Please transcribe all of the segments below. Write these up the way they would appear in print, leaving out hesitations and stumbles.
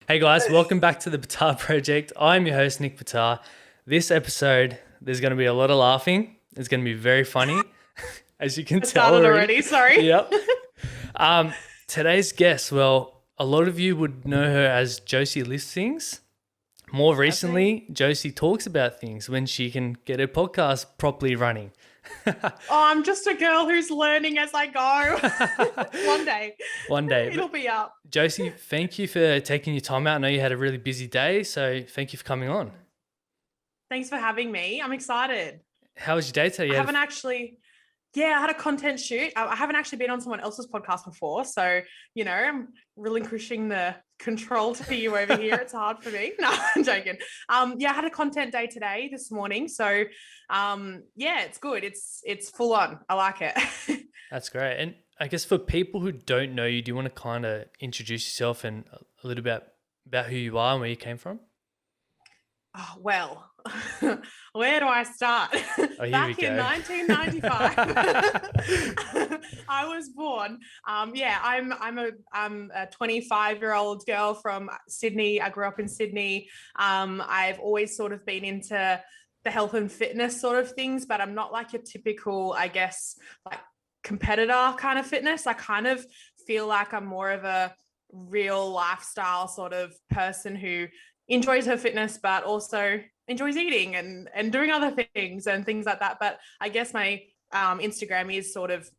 Hey guys, welcome back to the Batar Project. I'm your host, Nick Batar. This episode, there's going to be a lot of laughing. It's going to be very funny, as you can I tell started already. already. Sorry. Yep. Today's guest, well, a lot of you would know her as Josie Lists Things. More That's me. recently, Josie talks about things when she can get her podcast properly running. Oh, I'm just a girl who's learning as I go. One day One day. it'll But be up. Josie, thank you for taking your time out. I know you had a really busy day, so thank you for coming on. Thanks for having me. I'm excited. How was your day today? I haven't actually, yeah, I had a content shoot. I haven't actually been on someone else's podcast before. So, I'm relinquishing the control to you over here. It's hard for me. No, I'm joking. Yeah, I had a content day today, this morning. So, yeah, it's good. It's full on. I like it. That's great. And I guess for people who don't know you, do you want to kind of introduce yourself and a little bit about who you are and where you came from? Oh, well, where do I start? Oh, here we Back in go. 1995, I was born. Yeah, I'm a 25-year-old girl from Sydney. I grew up in Sydney. I've always sort of been into the health and fitness sort of things, but I'm not like your typical, I guess, like competitor kind of fitness. I kind of feel like I'm more of a real lifestyle sort of person who enjoys her fitness, but also enjoys eating and doing other things like that. But I guess my Instagram is sort of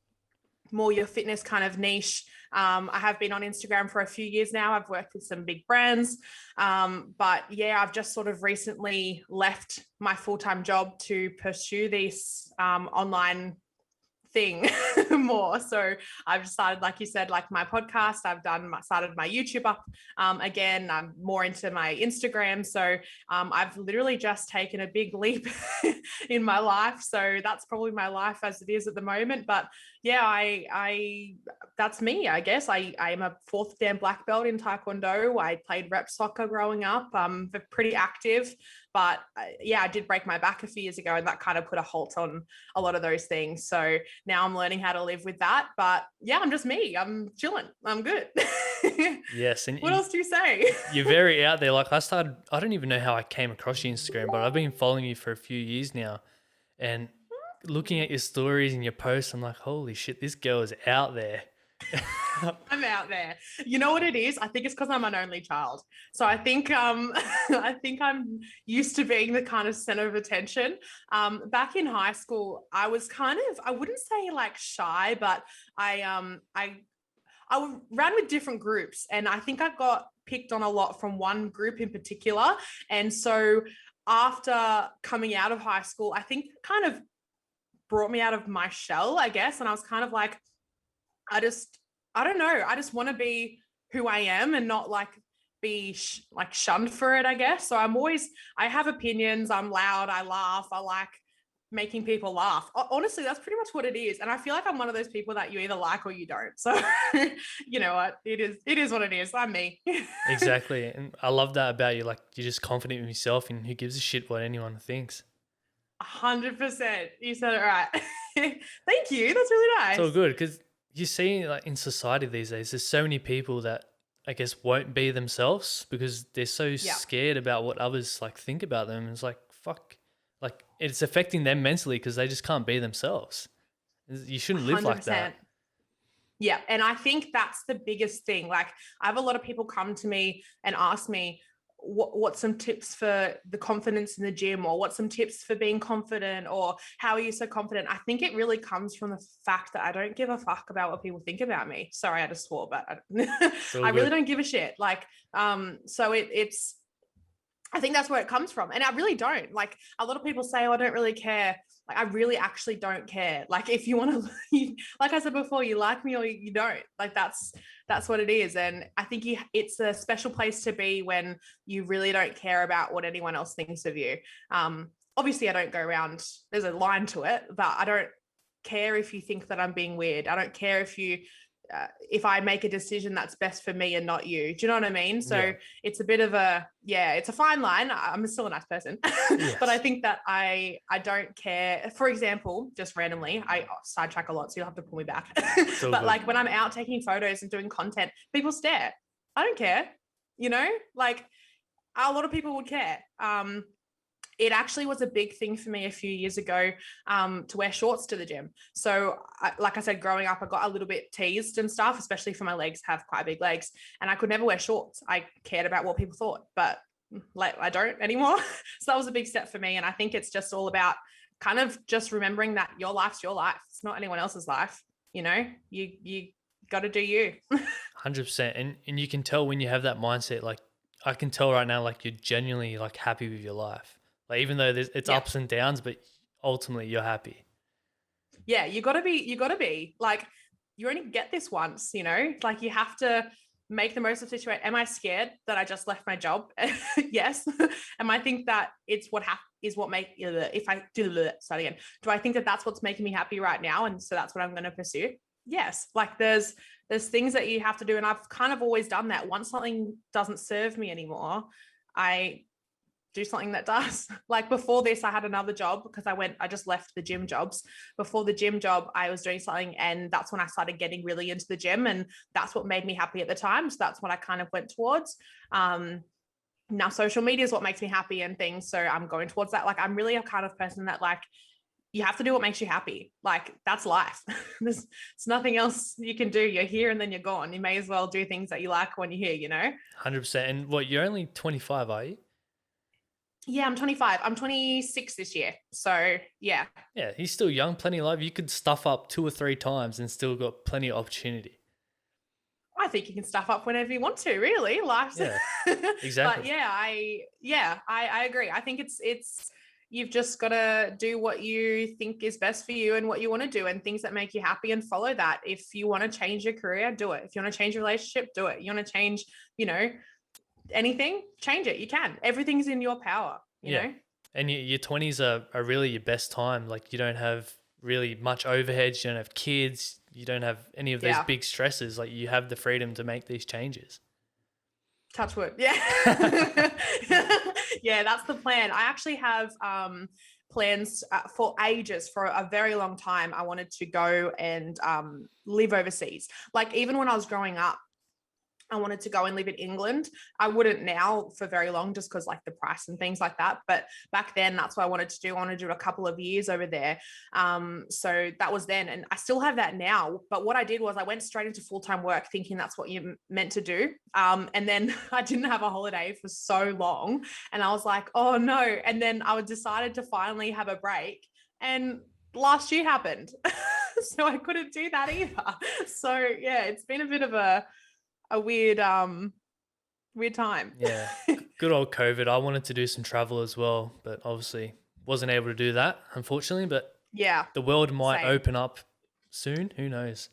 more your fitness kind of niche. I have been on Instagram for a few years now. I've worked with some big brands. But yeah, I've just sort of recently left my full-time job to pursue this online thing more. So I've decided, like you said, like my podcast, started my YouTube up again. I'm more into my Instagram. So I've literally just taken a big leap in my life. So that's probably my life as it is at the moment. But yeah, I that's me, I guess. I am a fourth Dan black belt in Taekwondo. I played rep soccer growing up. I'm pretty active, but yeah, I did break my back a few years ago, and that kind of put a halt on a lot of those things. So now I'm learning how to live with that. But yeah, I'm just me. I'm chilling. I'm good. Yes. And What else do you say? you're very out there. Like I don't even know how I came across your Instagram, but I've been following you for a few years now. And looking at your stories and your posts, I'm like, holy shit, this girl is out there. I'm out there. You know what it is? I think it's because I'm an only child. So I think I think I'm used to being the kind of center of attention. Back in high school, I was kind of, I wouldn't say like shy, but I ran with different groups, and I think I got picked on a lot from one group in particular. And so after coming out of high school, I think kind of brought me out of my shell, I guess. And I was kind of like, I don't know. I just want to be who I am and not like be like shunned for it, I guess. So I have opinions. I'm loud. I laugh. I like making people laugh. Honestly, that's pretty much what it is. And I feel like I'm one of those people that you either like or you don't. So you know what? It is what it is. I'm me. Exactly. And I love that about you. Like, you're just confident in yourself, and who gives a shit what anyone thinks. 100%. You said it right. Thank you. That's really It's all nice. good because you see, like in society these days, there's so many people that I guess won't be themselves because they're so Yeah. scared about what others like think about them. It's like fuck, like it's affecting them mentally because they just can't be themselves. You shouldn't live like that. 100%. Yeah. And I think that's the biggest thing. Like, I have a lot of people come to me and ask me, what's some tips for the confidence in the gym, or what's some tips for being confident, or how are you so confident? I think it really comes from the fact that I don't give a fuck about what people think about me. Sorry, I just swore, but It's all I really good. don't give a shit. Like, so it's I think that's where it comes from. And I really don't. Like, a lot of people say, oh, I don't really care. Like, I really actually don't care. Like, if you want to, like I said before, you like me or you don't. Like, that's what it is. And I think it's a special place to be when you really don't care about what anyone else thinks of you. Obviously, I don't go around, there's a line to it, but I don't care if you think that I'm being weird. I don't care if I make a decision that's best for me and not you. Do you know what I mean? Yeah. So it's a bit of it's a fine line. I'm still a nice person, but I Yes. think that I don't care. For example, just randomly, I sidetrack a lot, so you'll have to pull me back. It's all But good. like when I'm out taking photos and doing content, people stare. I don't care. like a lot of people would care. It actually was a big thing for me a few years ago to wear shorts to the gym. So like I said, growing up, I got a little bit teased and stuff, especially for my legs, have quite big legs. And I could never wear shorts. I cared about what people thought, but like I don't anymore. So that was a big step for me. And I think it's just all about kind of just remembering that your life's your life. It's not anyone else's life. You got to do you. 100%. And you can tell when you have that mindset, like I can tell right now, like you're genuinely like happy with your life. Like even though it's Yeah. ups and downs, but ultimately you're happy. Yeah, you got to be like, you only get this once, like you have to make the most of the situation. Am I scared that I just left my job? Yes. Am I think that it's what make if I do start again, do I think that that's what's making me happy right now, and so that's what I'm going to pursue? Yes. Like there's things that you have to do, and I've kind of always done that. Once something doesn't serve me anymore, I do something that does. Like before this, I had another job because I just left the gym jobs. Before the gym job, I was doing something, and that's when I started getting really into the gym, and that's what made me happy at the time. So that's what I kind of went towards. Now social media is what makes me happy and things. So I'm going towards that. Like I'm really a kind of person that like, you have to do what makes you happy. Like that's life. There's nothing else you can do. You're here and then you're gone. You may as well do things that you like when you're here, 100%. And what, you're only 25, are you? Yeah, I'm 25. I'm 26 this year. So yeah. Yeah, he's still young, plenty of life. You could stuff up 2 or 3 times and still got plenty of opportunity. I think you can stuff up whenever you want to, really. Life's Yeah, but exactly. I agree. I think it's you've just got to do what you think is best for you and what you want to do, and things that make you happy, and follow that. If you want to change your career, do it. If you want to change your relationship, do it. You want to change, anything, change it. You can. Everything's in your power, Yeah. And your 20s are really your best time. Like you don't have really much overheads, you don't have kids, you don't have any of those Yeah. big stresses. Like you have the freedom to make these changes. Touch wood. Yeah. Yeah, that's the plan. I actually have plans for ages, for a very long time. I wanted to go and live overseas. Like even when I was growing up, I wanted to go and live in England. I wouldn't now for very long, just because like the price and things like that. But back then, that's what I wanted to do. I wanted to do a couple of years over there. So that was then, and I still have that now. But what I did was I went straight into full-time work, thinking that's what you're meant to do. And then I didn't have a holiday for so long, and I was like, oh no. And then I decided to finally have a break, and last year happened. So I couldn't do that either. So yeah, it's been a bit of a weird time. Yeah. Good old COVID. I wanted to do some travel as well, but obviously wasn't able to do that, unfortunately. But Yeah, the world might same. open up soon. Who knows?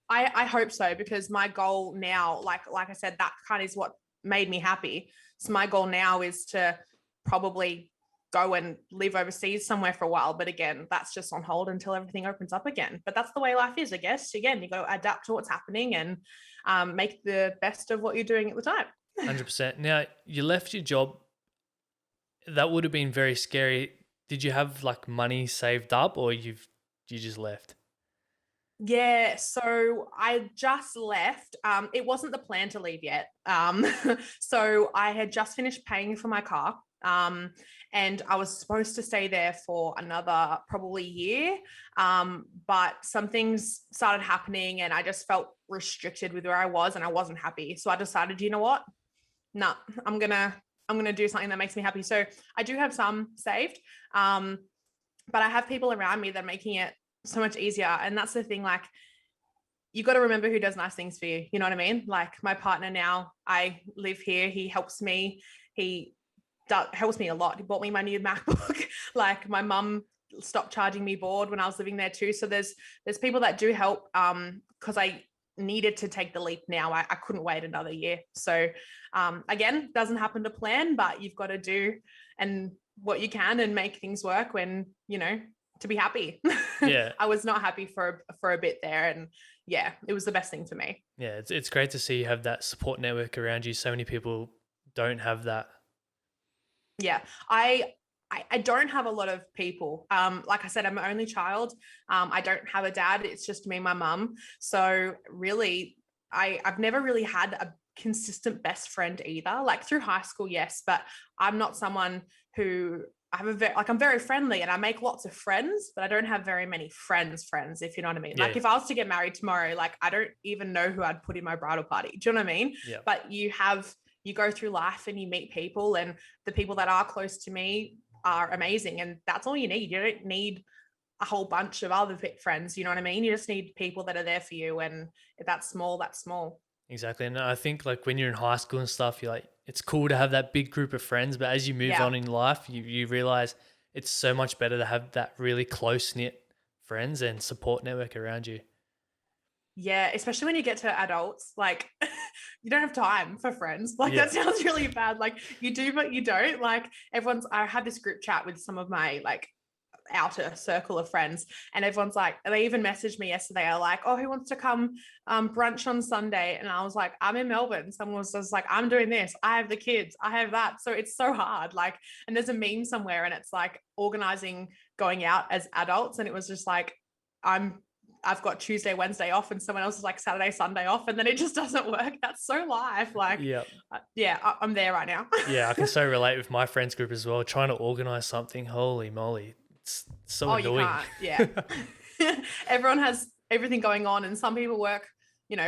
I hope so, because my goal now, like I said, that kind of is what made me happy. So my goal now is to probably go and live overseas somewhere for a while. But again, that's just on hold until everything opens up again. But that's the way life is, I guess. Again, you got to adapt to what's happening and make the best of what you're doing at the time. 100%. Now, you left your job. That would have been very scary. Did you have like money saved up, or you just left? Yeah, so I just left. It wasn't the plan to leave yet. So I had just finished paying for my car. And I was supposed to stay there for another probably year. But some things started happening, and I just felt restricted with where I was, and I wasn't happy. So I decided, you know what? No, I'm gonna do something that makes me happy. So I do have some saved. But I have people around me that are making it so much easier. And that's the thing, like, you got to remember who does nice things for you. You know what I mean? Like my partner now, I live here. He helps me. He helps me a lot. He bought me my new MacBook. Like my mum stopped charging me board when I was living there too. So there's people that do help because I needed to take the leap now. I couldn't wait another year. So again, doesn't happen to plan, but you've got to do and what you can and make things work when, to be happy. Yeah. I was not happy for a bit there, and yeah, it was the best thing for me. Yeah, it's great to see you have that support network around you. So many people don't have that. Yeah, I don't have a lot of people. Like I said, I'm an only child. I don't have a dad. It's just me and my mum. So really, I've never really had consistent best friend either. Like through high school, yes, but I'm not someone who I have I'm very friendly and I make lots of friends, but I don't have very many friends, if you know what I mean. Yeah. Like if I was to get married tomorrow, like I don't even know who I'd put in my bridal party. Do you know what I mean? Yeah. But you go through life and you meet people, and the people that are close to me are amazing. And that's all you need. You don't need a whole bunch of other friends. You know what I mean? You just need people that are there for you. And if that's small, that's small. Exactly. And I think like when you're in high school and stuff, you're like, it's cool to have that big group of friends, but as you move Yeah. on in life, you realize it's so much better to have that really close knit friends and support network around you. Yeah, especially when you get to adults, like you don't have time for friends. Like Yeah. that sounds really bad. Like you do, but you don't. Like I had this group chat with some of my like outer circle of friends, and everyone's like, they even messaged me yesterday, are like, oh, who wants to come brunch on Sunday? And I was like, I'm in Melbourne. Someone was just like, I'm doing this, I have the kids, I have that. So it's so hard. Like, and there's a meme somewhere and it's like organizing going out as adults, and it was just like, I've got Tuesday, Wednesday off, and someone else is like Saturday, Sunday off, and then it just doesn't work. That's so life. Like, Yeah. I'm there right now. Yeah, I can so relate with my friends group as well. Trying to organize something, holy moly, it's so annoying. You can't. Yeah. Everyone has everything going on, and some people work,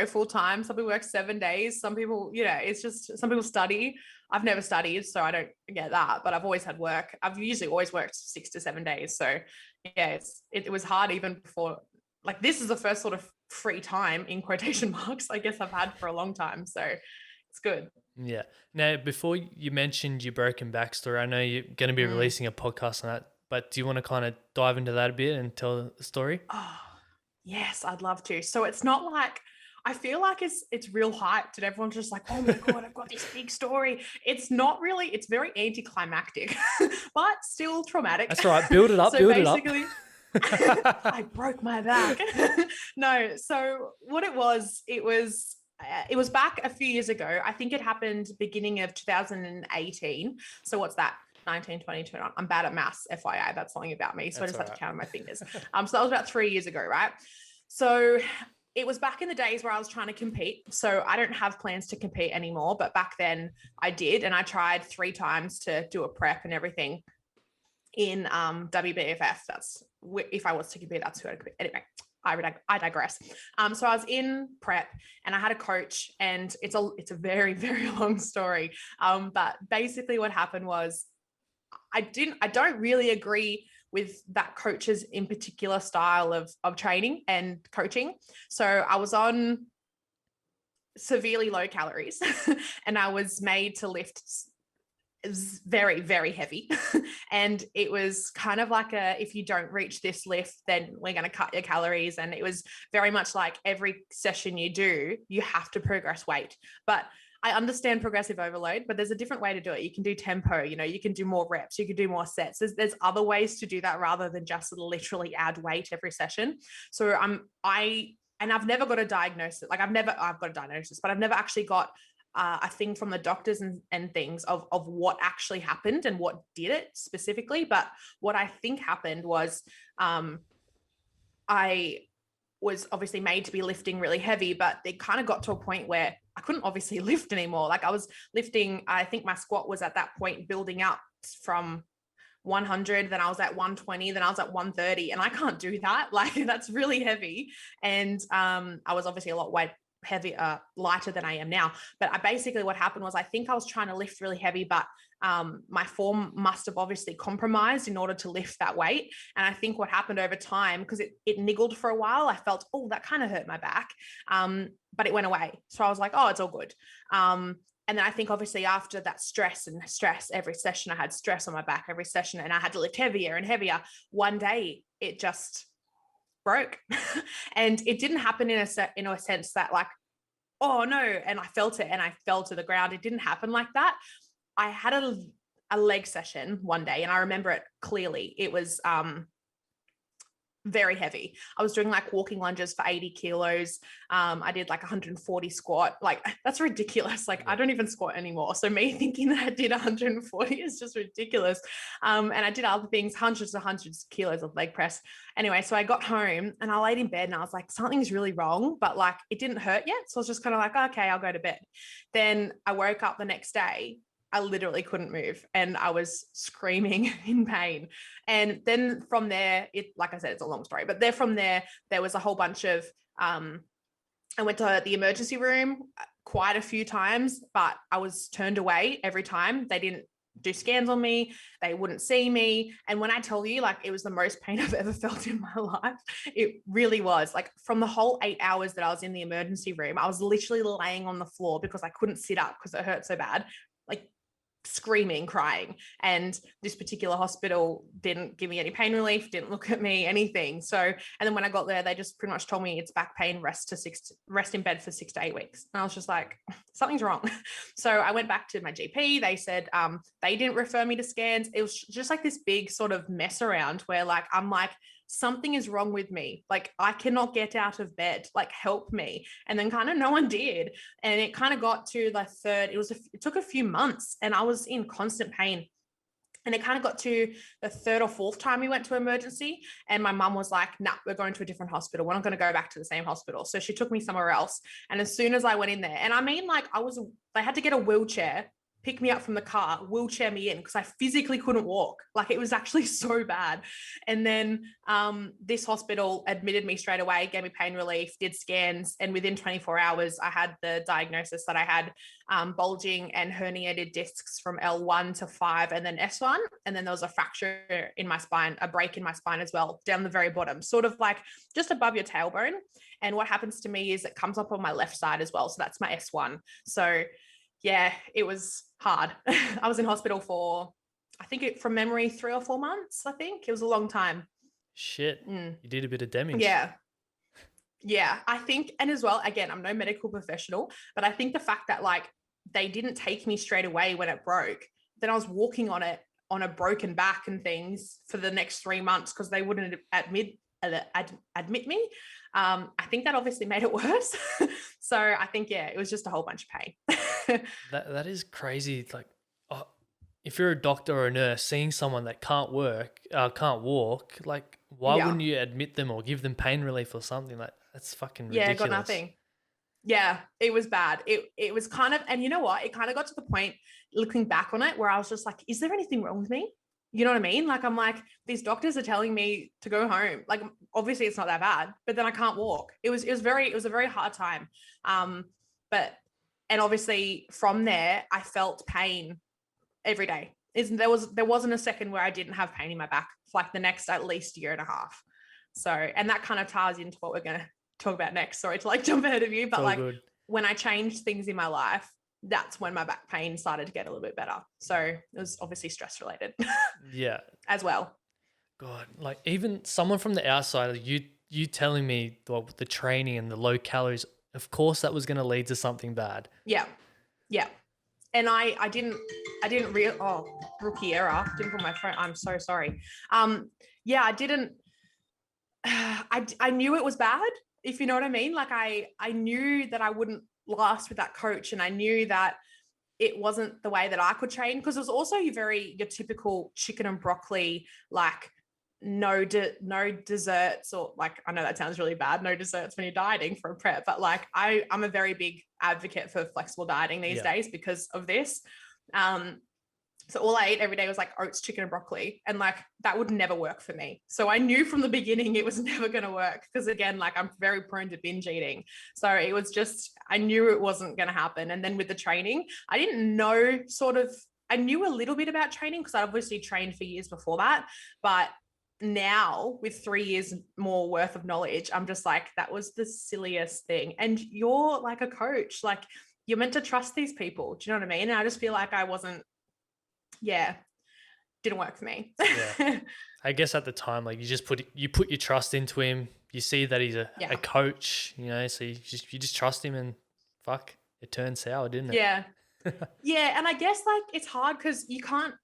full time. Some people work 7 days. Some people, it's just, some people study. I've never studied, so I don't get that, but I've always had work. I've usually always worked 6 to 7 days. So yeah, it was hard even before. Like this is the first sort of free time in quotation marks, I guess I've had for a long time. So it's good. Yeah. Now, before you mentioned your broken backstory, I know you're going to be releasing a podcast on that, but do you want to kind of dive into that a bit and tell the story? Oh, yes, I'd love to. So it's not like, I feel like it's real hyped and everyone's just like, oh my God, I've got this big story. It's not really, it's very anticlimactic, but still traumatic. That's right. Build it up, So build it up. I broke my back. No, so what it was back a few years ago. I think it happened beginning of 2018. So what's that? 19, 20, 21. I'm bad at maths, FYI. That's something about me. So I just have to count on my fingers. So that was about 3 years ago, right? So it was back in the days where I was trying to compete. So I don't have plans to compete anymore, but back then I did. And I tried 3 times to do a prep and everything in WBFF. That's if I was to compete, that's who I'd compete. Anyway, I digress. So I was in prep and I had a coach, and it's a very, very long story. But basically what happened was I don't really agree with that coach's in particular style of training and coaching. So I was on severely low calories and I was made to lift. It was very, very heavy. And it was kind of like if you don't reach this lift, then we're going to cut your calories. And it was very much like every session you do, you have to progress weight. But I understand progressive overload, but there's a different way to do it. You can do tempo, you can do more reps, you can do more sets. There's other ways to do that rather than just literally add weight every session. So I've never got a diagnosis. Like I've got a diagnosis, but I've never actually got a thing from the doctors and things of what actually happened and what did it specifically. But what I think happened was I was obviously made to be lifting really heavy, but it kind of got to a point where I couldn't obviously lift anymore. Like I was lifting, I think my squat was at that point building up from 100, then I was at 120, then I was at 130, and I can't do that. Like that's really heavy. And I was obviously a lot lighter than I am now. But what happened was I think I was trying to lift really heavy, but my form must have obviously compromised in order to lift that weight. And I think what happened over time, because it niggled for a while, I felt, oh, that kind of hurt my back. But it went away. So I was like, oh, it's all good. And then I think obviously after that stress, every session I had stress on my back every session, and I had to lift heavier and heavier. One day it just broke. And it didn't happen in a sense that like, oh no, and I felt it and I fell to the ground. It didn't happen like that. I had a leg session one day, and I remember it clearly. It was very heavy. I was doing like walking lunges for 80 kilos. I did like 140 squat. Like that's ridiculous. Like I don't even squat anymore. So me thinking that I did 140 is just ridiculous. And I did other things, hundreds of kilos of leg press. Anyway, so I got home and I laid in bed and I was like, something's really wrong, but like it didn't hurt yet. So I was just kind of like, okay, I'll go to bed. Then I woke up the next day. I literally couldn't move and I was screaming in pain. And then from there, like I said, it's a long story, but from there, there was a whole bunch of, I went to the emergency room quite a few times, but I was turned away every time. They didn't do scans on me. They wouldn't see me. And when I tell you, like, it was the most pain I've ever felt in my life, it really was. Like from the whole 8 hours that I was in the emergency room, I was literally laying on the floor because I couldn't sit up because it hurt so bad. Like screaming, crying. And this particular hospital didn't give me any pain relief, didn't look at me, anything. So, and then when I got there, they just pretty much told me it's back pain, rest in bed for 6 to 8 weeks. And I was just like, something's wrong. So I went back to my GP. They said they didn't refer me to scans. It was just like this big sort of mess around where like, I'm like, something is wrong with me. Like I cannot get out of bed, like help me. And then kind of no one did. And it kind of got to the third, it took a few months and I was in constant pain. And it kind of got to the third or fourth time we went to emergency and my mum was like, nah, we're going to a different hospital. We're not going to go back to the same hospital. So she took me somewhere else. And as soon as I went in there, and I mean, like they had to get a wheelchair, pick me up from the car, wheelchair me in because I physically couldn't walk. Like it was actually so bad. And then this hospital admitted me straight away, gave me pain relief, did scans. And within 24 hours, I had the diagnosis that I had bulging and herniated discs from L1 to 5 and then S1. And then there was a fracture in my spine, a break in my spine as well, down the very bottom, sort of like just above your tailbone. And what happens to me is it comes up on my left side as well. So that's my S1. So yeah, it was hard. I was in hospital for, I think from memory, 3 or 4 months, I think. It was a long time. Shit. You did a bit of damage. Yeah. Yeah, I think, and as well, again, I'm no medical professional, but I think the fact that like they didn't take me straight away when it broke, then I was walking on it on a broken back and things for the next 3 months because they wouldn't admit me. I think that obviously made it worse. So I think, yeah, it was just a whole bunch of pain. That is crazy. Like, if you're a doctor or a nurse, seeing someone that can't walk, like, why wouldn't you admit them or give them pain relief or something? Like, that's fucking ridiculous. Yeah, got nothing. Yeah, it was bad. It was kind of, and you know what? It kind of got to the point looking back on it where I was just like, is there anything wrong with me? You know what I mean? Like, I'm like, these doctors are telling me to go home. Like, obviously it's not that bad, but then I can't walk. It was a very hard time. And obviously from there, I felt pain every day. There wasn't a second where I didn't have pain in my back for like the next at least year and a half. So, and that kind of ties into what we're going to talk about next. Sorry to like jump ahead of you, but like good. When I changed things in my life, that's when my back pain started to get a little bit better. So it was obviously stress related. Yeah. As well. God, like even someone from the outside, you telling me the training and the low calories, of course that was going to lead to something bad. Yeah. Yeah. And I didn't rookie error. Didn't put my phone. I'm so sorry. Yeah, I didn't, I knew it was bad, if you know what I mean. Like I knew that I wouldn't last with that coach, and I knew that it wasn't the way that I could train, because it was also your typical chicken and broccoli, like no desserts, or like, I know that sounds really bad, no desserts when you're dieting for a prep, but like I'm a very big advocate for flexible dieting these days because of this. So all I ate every day was like oats, chicken, and broccoli. And like, that would never work for me. So I knew from the beginning it was never going to work. Because again, like I'm very prone to binge eating. So it was just, I knew it wasn't going to happen. And then with the training, I didn't know I knew a little bit about training because I obviously trained for years before that. But now with 3 years more worth of knowledge, I'm just like, that was the silliest thing. And you're like a coach, like you're meant to trust these people. Do you know what I mean? And I just feel like I wasn't, didn't work for me. Yeah. I guess at the time, like you put your trust into him. You see that he's a coach, you know, so you just trust him, and fuck, it turned sour, didn't it? Yeah. Yeah. And I guess like it's hard because you can't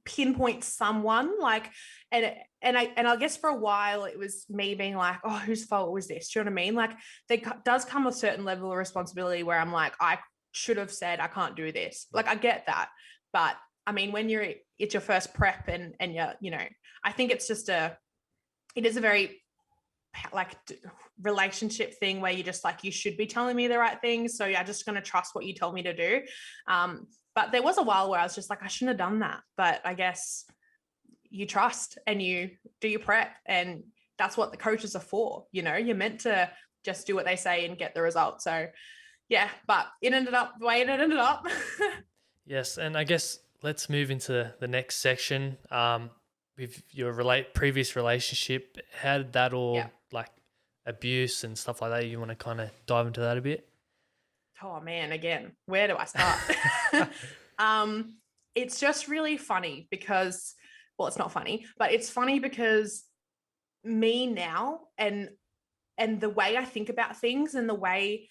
pinpoint someone, like, and I guess for a while it was me being like, oh, whose fault was this? Do you know what I mean? Like, there does come a certain level of responsibility where I'm like, I should have said I can't do this. Like, I get that, but I mean, when it's your first prep and you're, you know, I think it is a very like relationship thing where you're just like, you should be telling me the right things, so I'm just going to trust what you told me to do. But there was a while where I was just like, I shouldn't have done that, but I guess you trust and you do your prep, and that's what the coaches are for. You know, you're meant to just do what they say and get the result. So yeah, but it ended up the way it ended up. Yes, and I guess let's move into the next section. With your previous relationship, how did that all like abuse and stuff like that? You want to kind of dive into that a bit? Oh man, again, where do I start? It's just really funny because, well, it's not funny, but it's funny because me now and the way I think about things and the way,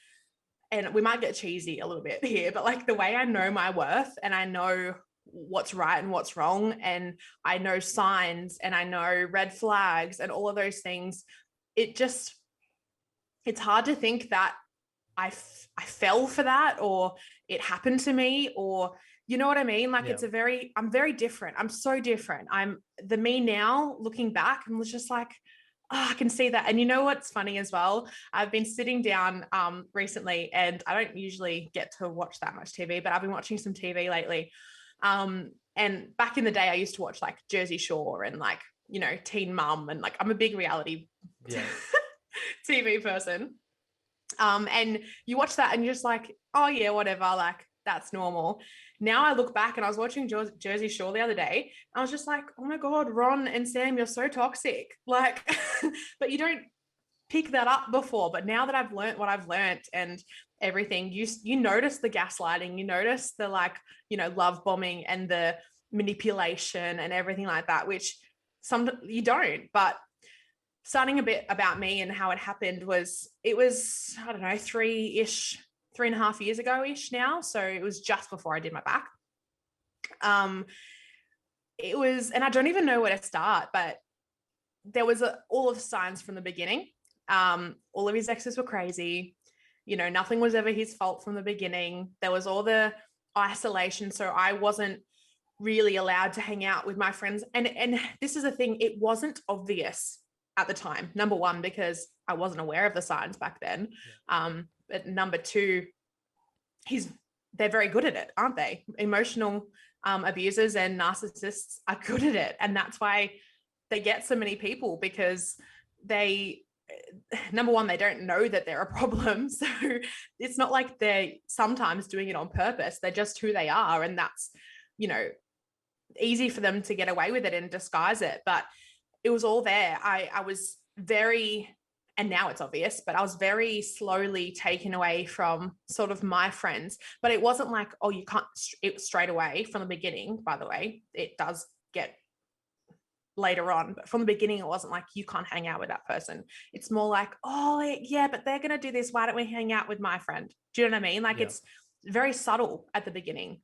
and we might get cheesy a little bit here, but like the way I know my worth and I know what's right and what's wrong, and I know signs and I know red flags and all of those things, it's hard to think that I fell for that, or it happened to me, or you know what I mean? Like, I'm very different. I'm so different. I'm the me now looking back and was just like, oh, I can see that. And you know what's funny as well? I've been sitting down recently, and I don't usually get to watch that much TV, but I've been watching some TV lately. And back in the day, I used to watch like Jersey Shore and like, you know, Teen Mum, and like I'm a big reality TV person. And you watch that and you're just like, oh yeah, whatever, like that's normal. Now I look back, and I was watching Jersey Shore the other day. I was just like, oh my God, Ron and Sam, you're so toxic. Like, but you don't pick that up before. But now that I've learned what I've learned and everything, you notice the gaslighting, you notice the, like, you know, love bombing and the manipulation and everything like that, which some you don't. But starting a bit about me and how it happened it was, I don't know, 3.5 years ago-ish now. So it was just before I did my back. It was, and I don't even know where to start, but there was all of the signs from the beginning. All of his exes were crazy. You know, nothing was ever his fault from the beginning. There was all the isolation. So I wasn't really allowed to hang out with my friends. And this is the thing, it wasn't obvious at the time. Number one, because I wasn't aware of the signs back then. But number two, they're very good at it, aren't they? Emotional abusers and narcissists are good at it. And that's why they get so many people, because number one, they don't know that they're a problem. So it's not like they're sometimes doing it on purpose. They're just who they are. And that's, you know, easy for them to get away with it and disguise it. But it was all there. I was very, and now it's obvious, but I was very slowly taken away from sort of my friends. But it wasn't like, oh, you can't, it was straight away from the beginning, by the way. It does get later on, but from the beginning, it wasn't like, you can't hang out with that person. It's more like, oh yeah, but they're going to do this. Why don't we hang out with my friend? Do you know what I mean? Like, it's very subtle at the beginning.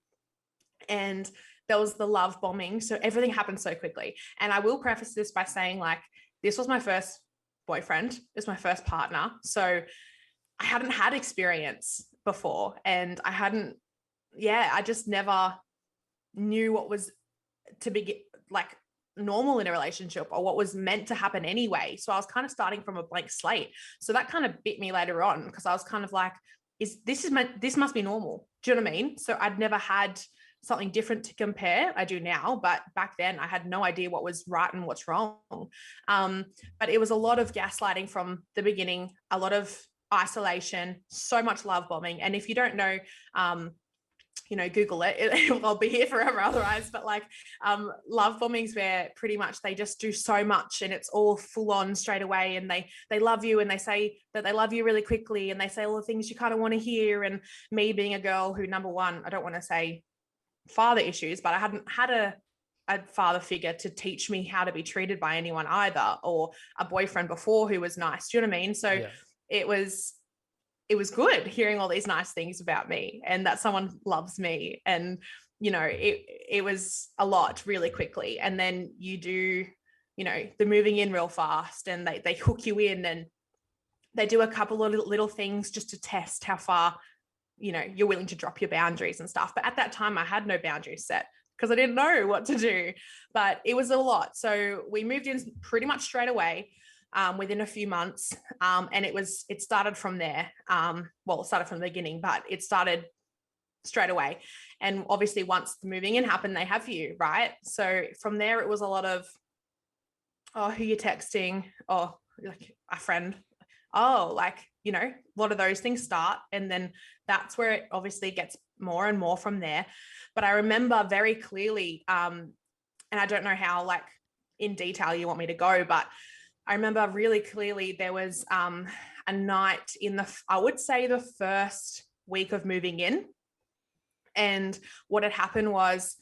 And there was the love bombing. So everything happened so quickly. And I will preface this by saying, like, this was my first boyfriend. It was my first partner. So I hadn't had experience before, and I just never knew what was to be like normal in a relationship, or what was meant to happen anyway. So I was kind of starting from a blank slate. So that kind of bit me later on, because I was kind of like, this must be normal. Do you know what I mean? So I'd never had something different to compare. I do now, but back then I had no idea what was right and what's wrong. But it was a lot of gaslighting from the beginning, a lot of isolation, so much love bombing. And if you don't know, you know, Google it. I'll be here forever otherwise. But like, love bombings, where pretty much they just do so much and it's all full on straight away. And they love you, and they say that they love you really quickly, and they say all the things you kind of want to hear. And me being a girl who, number one, I don't want to say father issues, but I hadn't had a father figure to teach me how to be treated by anyone either, or a boyfriend before who was nice. Do you know what I mean? So it was good hearing all these nice things about me, and that someone loves me. And, you know, it was a lot really quickly. And then you do, you know, the moving in real fast, and they hook you in, and they do a couple of little things just to test how far, you know, you're willing to drop your boundaries and stuff. But at that time I had no boundaries set because I didn't know what to do, but it was a lot. So we moved in pretty much straight away, within a few months. And it started from there. Well, it started from the beginning, but it started straight away. And obviously once the moving in happened, they have you, right? So from there, it was a lot of, oh, who you're texting? Oh, like a friend. Oh, like, you know, a lot of those things start. And then that's where it obviously gets more and more from there. But I remember very clearly, and I don't know how like in detail you want me to go, but I remember really clearly there was a night in I would say the first week of moving in. And what had happened was,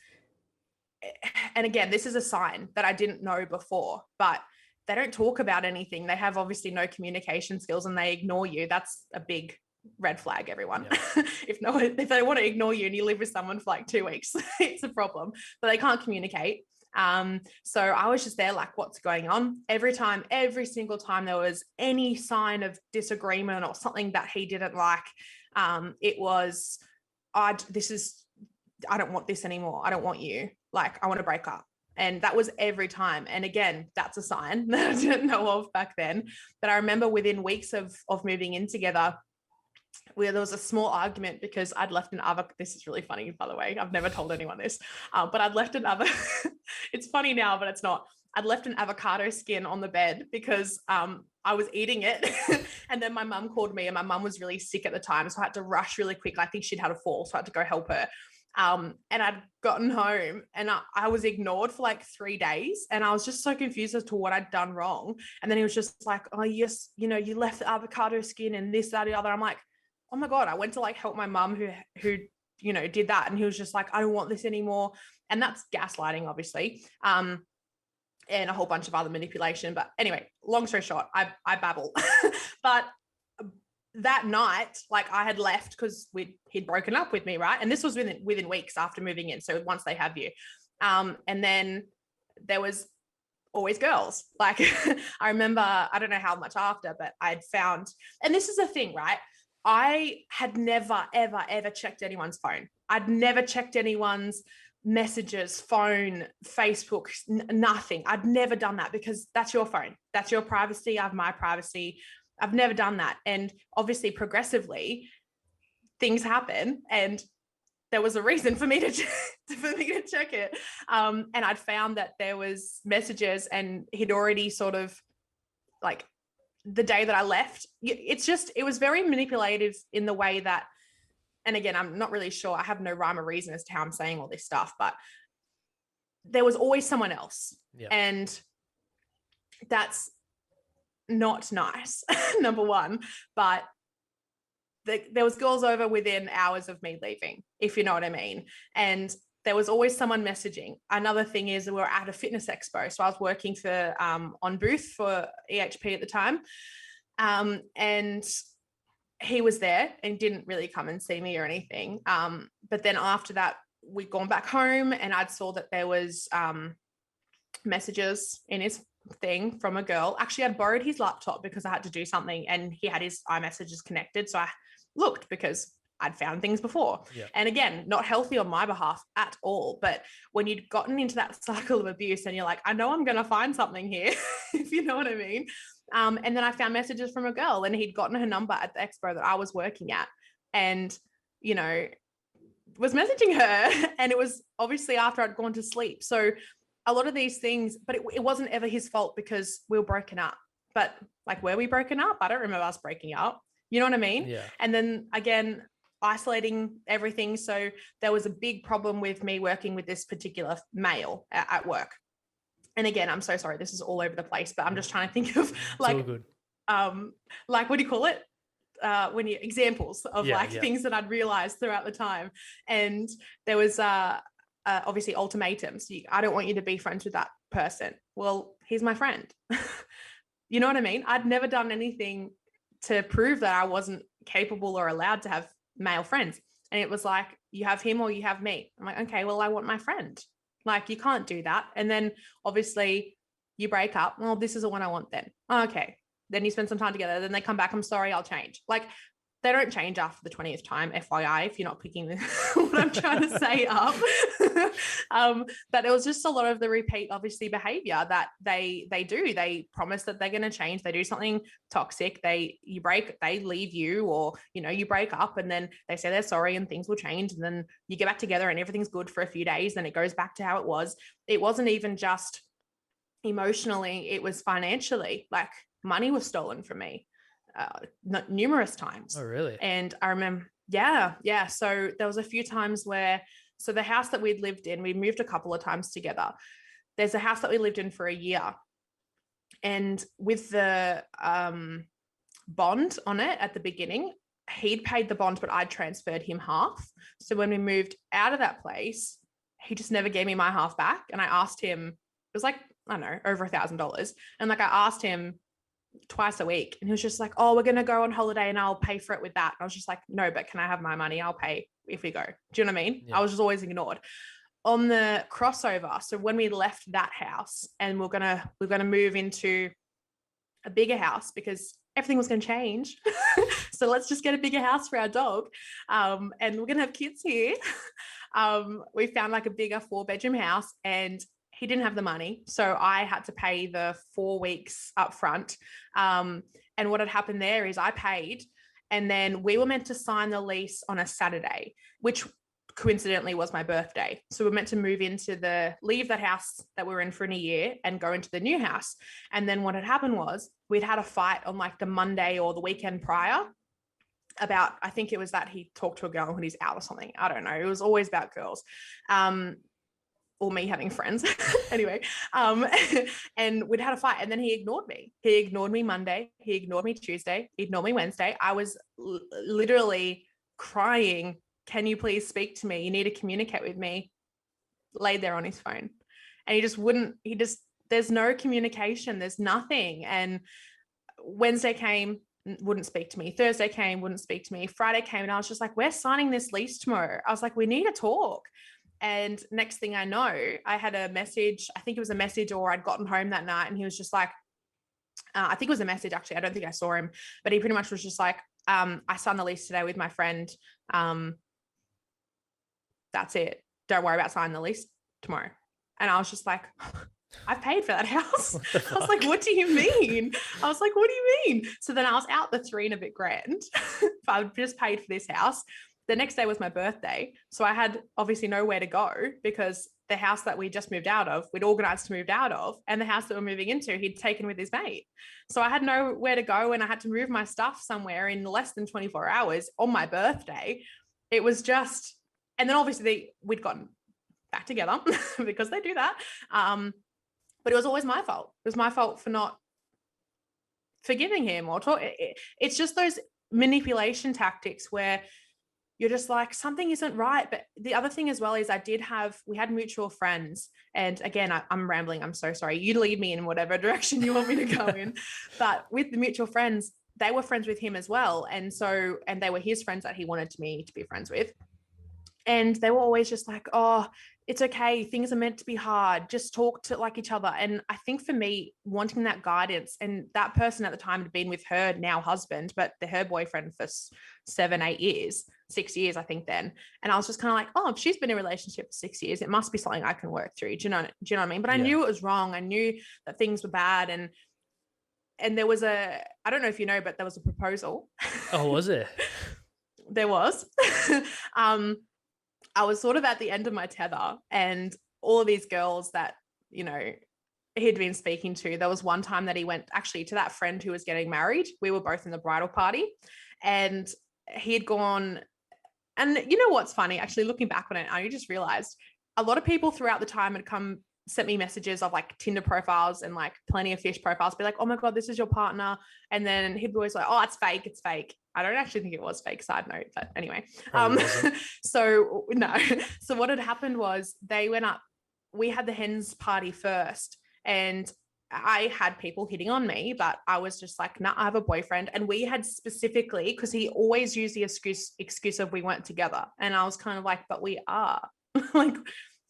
and again, this is a sign that I didn't know before, but they don't talk about anything. They have obviously no communication skills and they ignore you. That's a big red flag, everyone. Yeah. If they want to ignore you and you live with someone for like 2 weeks, it's a problem, but they can't communicate. So I was just there like, what's going on? Every single time there was any sign of disagreement or something that he didn't like, it was, I don't want this anymore. I don't want you. Like, I want to break up. And that was every time. And again, that's a sign that I didn't know of back then. But I remember within weeks of moving in together, where there was a small argument because I'd left this is really funny, by the way. I've never told anyone this, but I'd left it's funny now, but it's not. I'd left an avocado skin on the bed because I was eating it. And then my mum called me, and my mum was really sick at the time. So I had to rush really quick. I think she'd had a fall, so I had to go help her. And I'd gotten home and I was ignored for like 3 days. And I was just so confused as to what I'd done wrong. And then he was just like, oh, yes, you know, you left the avocado skin and this, that, the other. I'm like, oh my God, I went to like help my mum who, you know, did that. And he was just like, I don't want this anymore. And that's gaslighting, obviously. And a whole bunch of other manipulation. But anyway, long story short, I babble. But that night, like I had left because he'd broken up with me, right? And this was within weeks after moving in. So once they have you, and then there was always girls. Like I remember, I don't know how much after, but I'd found, and this is the thing, right? I had never, ever, ever checked anyone's phone. I'd never checked anyone's messages, phone, Facebook, nothing. I'd never done that because that's your phone. That's your privacy. I have my privacy. I've never done that. And obviously progressively things happen, and there was a reason for me to check it. And I'd found that there was messages, and he'd already sort of like the day that I left, it was very manipulative in the way that, and again, I'm not really sure. I have no rhyme or reason as to how I'm saying all this stuff, but there was always someone else. Yeah. And that's not nice, number one, but there was girls over within hours of me leaving, if you know what I mean. And there was always someone messaging. Another thing is we were at a fitness expo. So I was working for on booth for EHP at the time. And he was there and didn't really come and see me or anything. But then after that, we'd gone back home, and I'd saw that there was messages in his thing from a girl. Actually, I'd borrowed his laptop because I had to do something, and he had his iMessages connected. So I looked because I'd found things before. Yeah. And again, not healthy on my behalf at all. But when you'd gotten into that cycle of abuse and you're like, I know I'm going to find something here, if you know what I mean. And then I found messages from a girl, and he'd gotten her number at the expo that I was working at, and, you know, was messaging her. And it was obviously after I'd gone to sleep. So a lot of these things, but it wasn't ever his fault because we were broken up. But like, were we broken up? I don't remember us breaking up. You know what I mean? Yeah. And then again, isolating everything. So there was a big problem with me working with this particular male at work. And again, I'm so sorry, this is all over the place, but I'm just trying to think of like, it's all good. Like, what do you call it? Examples of things that I'd realized throughout the time. And there was obviously ultimatums. I don't want you to be friends with that person. Well, he's my friend. You know what I mean? I'd never done anything to prove that I wasn't capable or allowed to have male friends. And it was like, you have him or you have me. I'm like, okay, well, I want my friend. Like, you can't do that. And then obviously you break up. Well, this is the one I want then. Oh, okay. Then you spend some time together. Then they come back. I'm sorry, I'll change. Like, they don't change after the 20th time, FYI, if you're not picking what I'm trying to say up. But it was just a lot of the repeat, obviously, behavior that they do. They promise that they're going to change. They do something toxic. They leave you, or, you know, you break up, and then they say they're sorry and things will change. And then you get back together and everything's good for a few days. Then it goes back to how it was. It wasn't even just emotionally, it was financially. Like, money was stolen from me. Numerous times. Oh, really? And I remember, yeah. So there was a few times where, so the house that we'd lived in, we moved a couple of times together. There's a house that we lived in for a year. And with the bond on it at the beginning, he'd paid the bond, but I'd transferred him half. So when we moved out of that place, he just never gave me my half back. And I asked him, it was like, I don't know, over $1,000. And like, I asked him twice a week, and he was just like, oh, we're going to go on holiday and I'll pay for it with that. And I was just like, no, but can I have my money? I'll pay if we go. Do you know what I mean? Yeah. I was just always ignored. On the crossover, so when we left that house and we're gonna move into a bigger house because everything was going to change. So let's just get a bigger house for our dog. And we're going to have kids here. We found like a bigger 4-bedroom house, and he didn't have the money. So I had to pay the 4 weeks up front. And what had happened there is I paid, and then we were meant to sign the lease on a Saturday, which coincidentally was my birthday. So we were meant to leave that house that we were in for a year and go into the new house. And then what had happened was we'd had a fight on like the Monday or the weekend prior about, I think it was that he talked to a girl when he's out or something. I don't know. It was always about girls. Or me having friends. Anyway, and we'd had a fight, and then he ignored me. He ignored me Monday. He ignored me Tuesday. He ignored me Wednesday. I was literally crying. Can you please speak to me? You need to communicate with me. Laid there on his phone. And he just wouldn't, there's no communication. There's nothing. And Wednesday came, wouldn't speak to me. Thursday came, wouldn't speak to me. Friday came, and I was just like, we're signing this lease tomorrow. I was like, we need to talk. And next thing I know, I had a message. I think it was a message, or I'd gotten home that night, and he was just like, I think it was a message actually. I don't think I saw him, but he pretty much was just like, I signed the lease today with my friend. That's it. Don't worry about signing the lease tomorrow. And I was just like, I've paid for that house. I was like, what do you mean? I was like, what do you mean? So then I was out the 3 and a bit grand. I've just paid for this house. The next day was my birthday. So I had obviously nowhere to go, because the house that we just moved out of, we'd organized to move out of, and the house that we're moving into, he'd taken with his mate. So I had nowhere to go, and I had to move my stuff somewhere in less than 24 hours on my birthday. It was just, and then obviously we'd gotten back together because they do that. But it was always my fault. It was my fault for not forgiving him or talk. It's just those manipulation tactics where you're just like, something isn't right. But the other thing as well is we had mutual friends. And again, I'm rambling. I'm so sorry. You lead me in whatever direction you want me to go in. But with the mutual friends, they were friends with him as well. And they were his friends that he wanted me to be friends with. And they were always just like, oh, it's okay. Things are meant to be hard. Just talk to like each other. And I think for me, wanting that guidance, and that person at the time had been with her now husband, but her boyfriend for 7-8 years, 6 years, I think then. And I was just kind of like, oh, if she's been in a relationship for 6 years, it must be something I can work through. Do you know what I mean? But I knew it was wrong. I knew that things were bad. And there was I don't know if you know, but there was a proposal. Oh, was it? There was. I was sort of at the end of my tether, and all of these girls that, you know, he'd been speaking to, there was one time that he went actually to that friend who was getting married. We were both in the bridal party, and he had gone, and you know what's funny, actually looking back on it, I just realized a lot of people throughout the time had sent me messages of like Tinder profiles and like Plenty of Fish profiles, be like, oh my God, this is your partner. And then he'd be always like, oh, it's fake. It's fake. I don't actually think it was fake, side note, but anyway. So no. So what had happened was they went up, we had the hens party first, and I had people hitting on me, but I was just like, nah, I have a boyfriend. And we had specifically, because he always used the excuse of we weren't together. And I was kind of like, but we are. Like,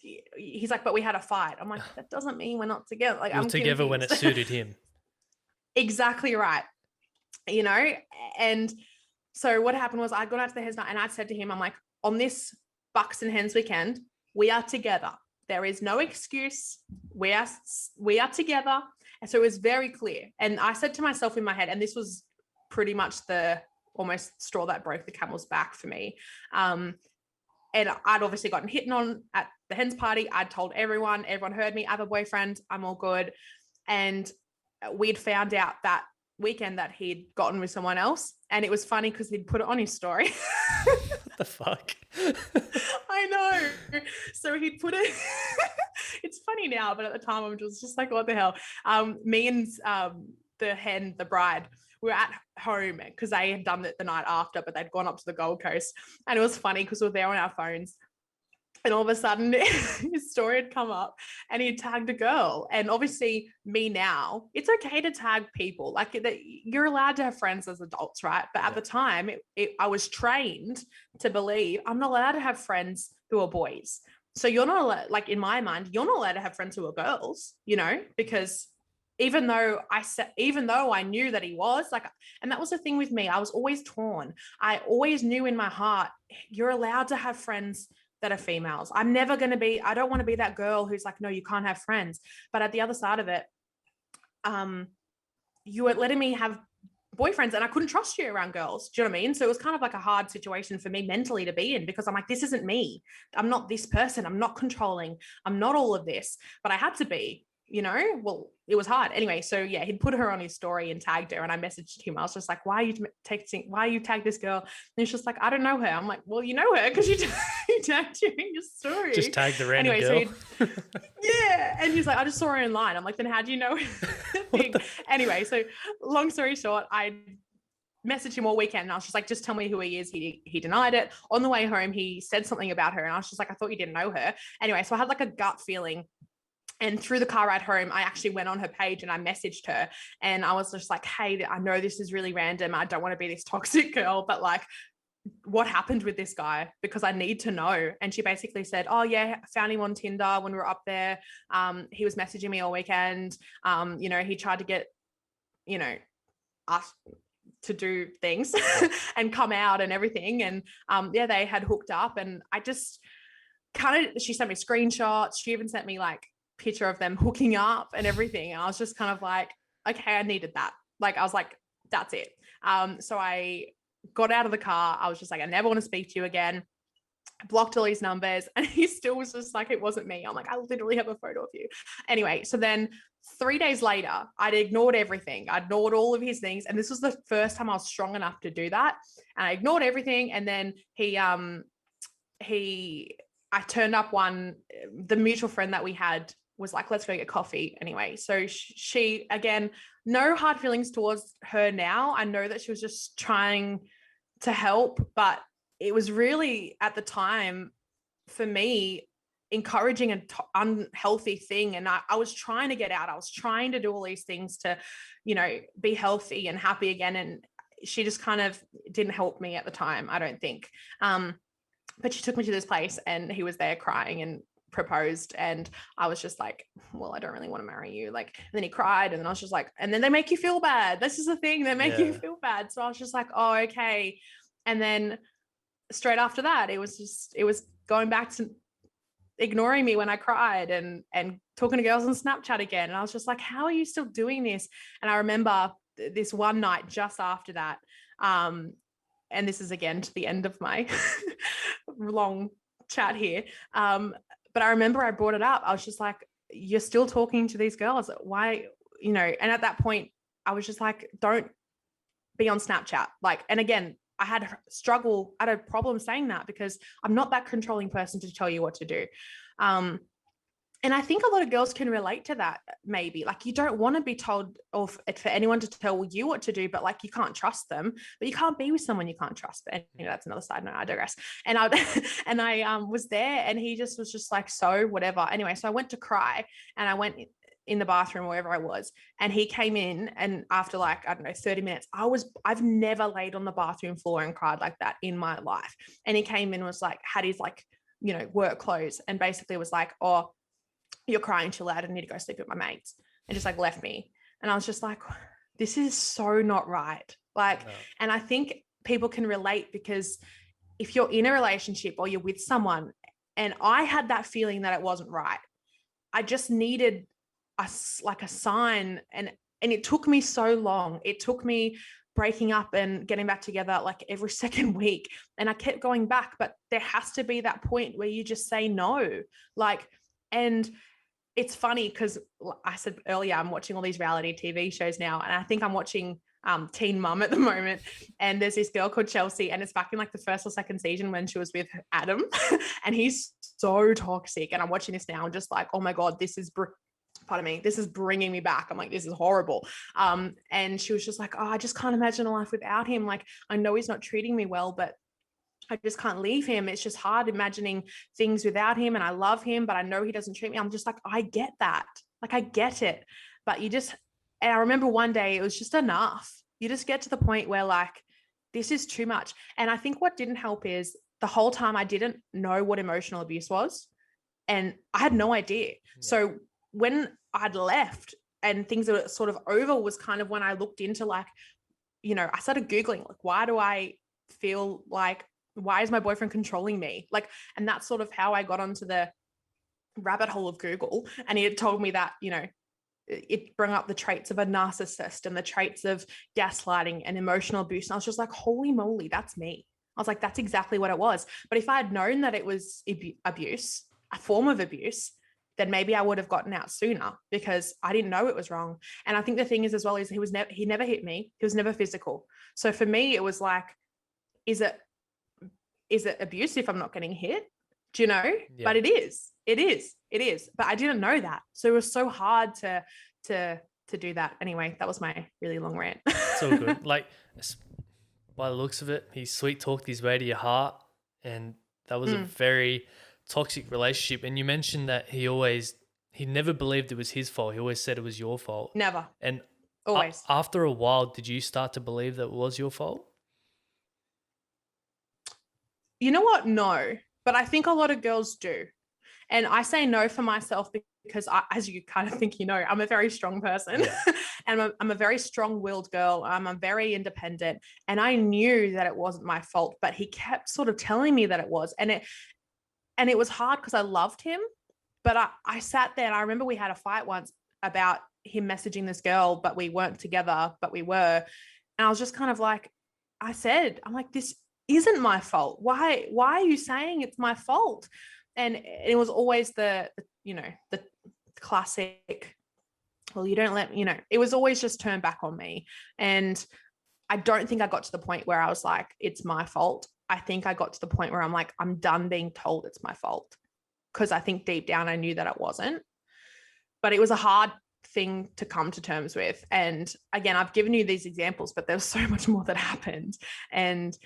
he's like, but we had a fight. I'm like, that doesn't mean we're not together. Like, You're I'm together confused. when it suited him. Exactly right. You know? And so what happened was I got out to the Hens night and I said to him, I'm like, on this Bucks and Hens weekend, we are together. There is no excuse. We are together. And so it was very clear. And I said to myself in my head, and this was pretty much the almost straw that broke the camel's back for me. And I'd obviously gotten hit on at the Hens party. I'd told everyone heard me, I have a boyfriend, I'm all good. And we'd found out that weekend that he'd gotten with someone else. And it was funny because he'd put it on his story. What the fuck? I know. So he'd put it, it's funny now, but at the time I'm just like, what the hell? Me and the bride, we were at home because they had done it the night after, but they'd gone up to the Gold Coast. And it was funny because we were there on our phones. And all of a sudden his story had come up and he tagged a girl. And obviously me now, it's okay to tag people. Like you're allowed to have friends as adults, right? But at the time I was trained to believe I'm not allowed to have friends who are boys. So you're not allowed, like in my mind, you're not allowed to have friends who are girls, you know, because even though I knew that he was like, and that was the thing with me, I was always torn. I always knew in my heart, you're allowed to have friends that are females. I don't want to be that girl who's like, no, you can't have friends. But at the other side of it, you were letting me have boyfriends and I couldn't trust you around girls. Do you know what I mean? So it was kind of like a hard situation for me mentally to be in because I'm like, this isn't me. I'm not this person. I'm not controlling. I'm not all of this, but I had to be, you know. Well, it was hard anyway. So yeah, he'd put her on his story and tagged her, and I messaged him. I was just like, why you tagged this girl? And he's just like, I don't know her. I'm like, well, you know her because you tagged her in your story. Just tagged the random anyway, girl. So yeah. And he's like, I just saw her online. I'm like, then how do you know her? Anyway, so long story short, I messaged him all weekend and I was just like, just tell me who he is. He denied it. On the way home, he said something about her and I was just like, I thought you didn't know her. Anyway, so I had like a gut feeling. And through the car ride home, I actually went on her page and I messaged her and I was just like, hey, I know this is really random. I don't want to be this toxic girl, but like, what happened with this guy? Because I need to know. And she basically said, oh yeah, found him on Tinder when we were up there. He was messaging me all weekend. You know, he tried to get, you know, us to do things and come out and everything. And yeah, they had hooked up and I just she sent me screenshots. She even sent me like picture of them hooking up and everything. And I was just kind of like, okay, I needed that. Like, I was like, that's it. So I got out of the car. I was just like, I never want to speak to you again. I blocked all his numbers and he still was just like, it wasn't me. I'm like, I literally have a photo of you. Anyway, so then 3 days later, I'd ignored everything. I ignored all of his things. And this was the first time I was strong enough to do that. And I ignored everything. And then I turned up the mutual friend that we had was like, let's go get coffee anyway. So she, again, no hard feelings towards her now. I know that she was just trying to help, but it was really at the time for me encouraging an unhealthy thing. And I was trying to get out. I was trying to do all these things to, you know, be healthy and happy again. And she just kind of didn't help me at the time, I don't think. But she took me to this place and he was there crying and proposed. And I was just like, well, I don't really want to marry you. Like, and then he cried and I was just like, and then they make you feel bad. This is the thing. They make you feel bad. So I was just like, oh, okay. And then straight after that, it was going back to ignoring me when I cried and talking to girls on Snapchat again. And I was just like, how are you still doing this? And I remember this one night just after that, and this is again to the end of my long chat here. But I remember I brought it up. I was just like, you're still talking to these girls. Why, you know? And at that point I was just like, don't be on Snapchat. Like, and again, I had a problem saying that because I'm not that controlling person to tell you what to do. And I think a lot of girls can relate to that. Maybe like you don't want to be told or for anyone to tell you what to do, but like you can't trust them, but you can't be with someone you can't trust. But anyway, that's another side note. I digress. And I was there and he just was just like, so whatever. Anyway, so I went to cry and I went in the bathroom or wherever I was, and he came in, and after like, I don't know, 30 minutes, I've never laid on the bathroom floor and cried like that in my life. And he came in and was like, had his like, you know, work clothes, and basically was like, oh, you're crying too loud, I need to go sleep with my mates, and just like left me. And I was just like, this is so not right. Like, no. And I think people can relate, because if you're in a relationship or you're with someone, and I had that feeling that it wasn't right, I just needed a sign. And it took me so long. It took me breaking up and getting back together like every second week. And I kept going back, but there has to be that point where you just say no. Like, and it's funny because I said earlier, I'm watching all these reality TV shows now, and I think I'm watching Teen Mum at the moment. And there's this girl called Chelsea, and it's back in like the first or second season when she was with Adam, and he's so toxic. And I'm watching this now and just like, oh my God, this is bringing me back. I'm like, this is horrible. And she was just like, oh, I just can't imagine a life without him. Like, I know he's not treating me well, but I just can't leave him. It's just hard imagining things without him. And I love him, but I know he doesn't treat me. I'm just like, I get that. Like, I get it. But and I remember one day it was just enough. You just get to the point where like, this is too much. And I think what didn't help is the whole time I didn't know what emotional abuse was. And I had no idea. Yeah. So when I'd left and things were sort of over was kind of when I looked into like, you know, I started Googling, like, why do I feel like, why is my boyfriend controlling me? Like, and that's sort of how I got onto the rabbit hole of Google. And it told me that, you know, it brought up the traits of a narcissist and the traits of gaslighting and emotional abuse. And I was just like, holy moly, that's me. I was like, that's exactly what it was. But if I had known that it was abuse, a form of abuse, then maybe I would have gotten out sooner, because I didn't know it was wrong. And I think the thing is as well, is he never hit me. He was never physical. So for me, it was like, is it abuse if I'm not getting hit? Do you know? Yeah. But it is. But I didn't know that. So it was so hard to do that. Anyway, that was my really long rant. It's all good. Like, by the looks of it, he sweet talked his way to your heart, and that was a very toxic relationship. And you mentioned that he never believed it was his fault. He always said it was your fault. Never. And always. After a while, did you start to believe that it was your fault? You know what? No, but I think a lot of girls do. And I say no for myself because as you kind of think, you know, I'm a very strong person. Yeah. And I'm a very strong-willed girl. I'm very independent. And I knew that it wasn't my fault, but he kept sort of telling me that it was. And it was hard because I loved him. But I sat there, and I remember we had a fight once about him messaging this girl, but we weren't together, but we were. And I was just kind of like, I'm like, this isn't my fault. Why are you saying it's my fault? And it was always the classic, well, you don't let, it was always just turned back on me. And I don't think I got to the point where I was like, it's my fault. I think I got to the point where I'm like, I'm done being told it's my fault. Because I think deep down I knew that it wasn't. But it was a hard thing to come to terms with. And again, I've given you these examples, but there's so much more that happened. And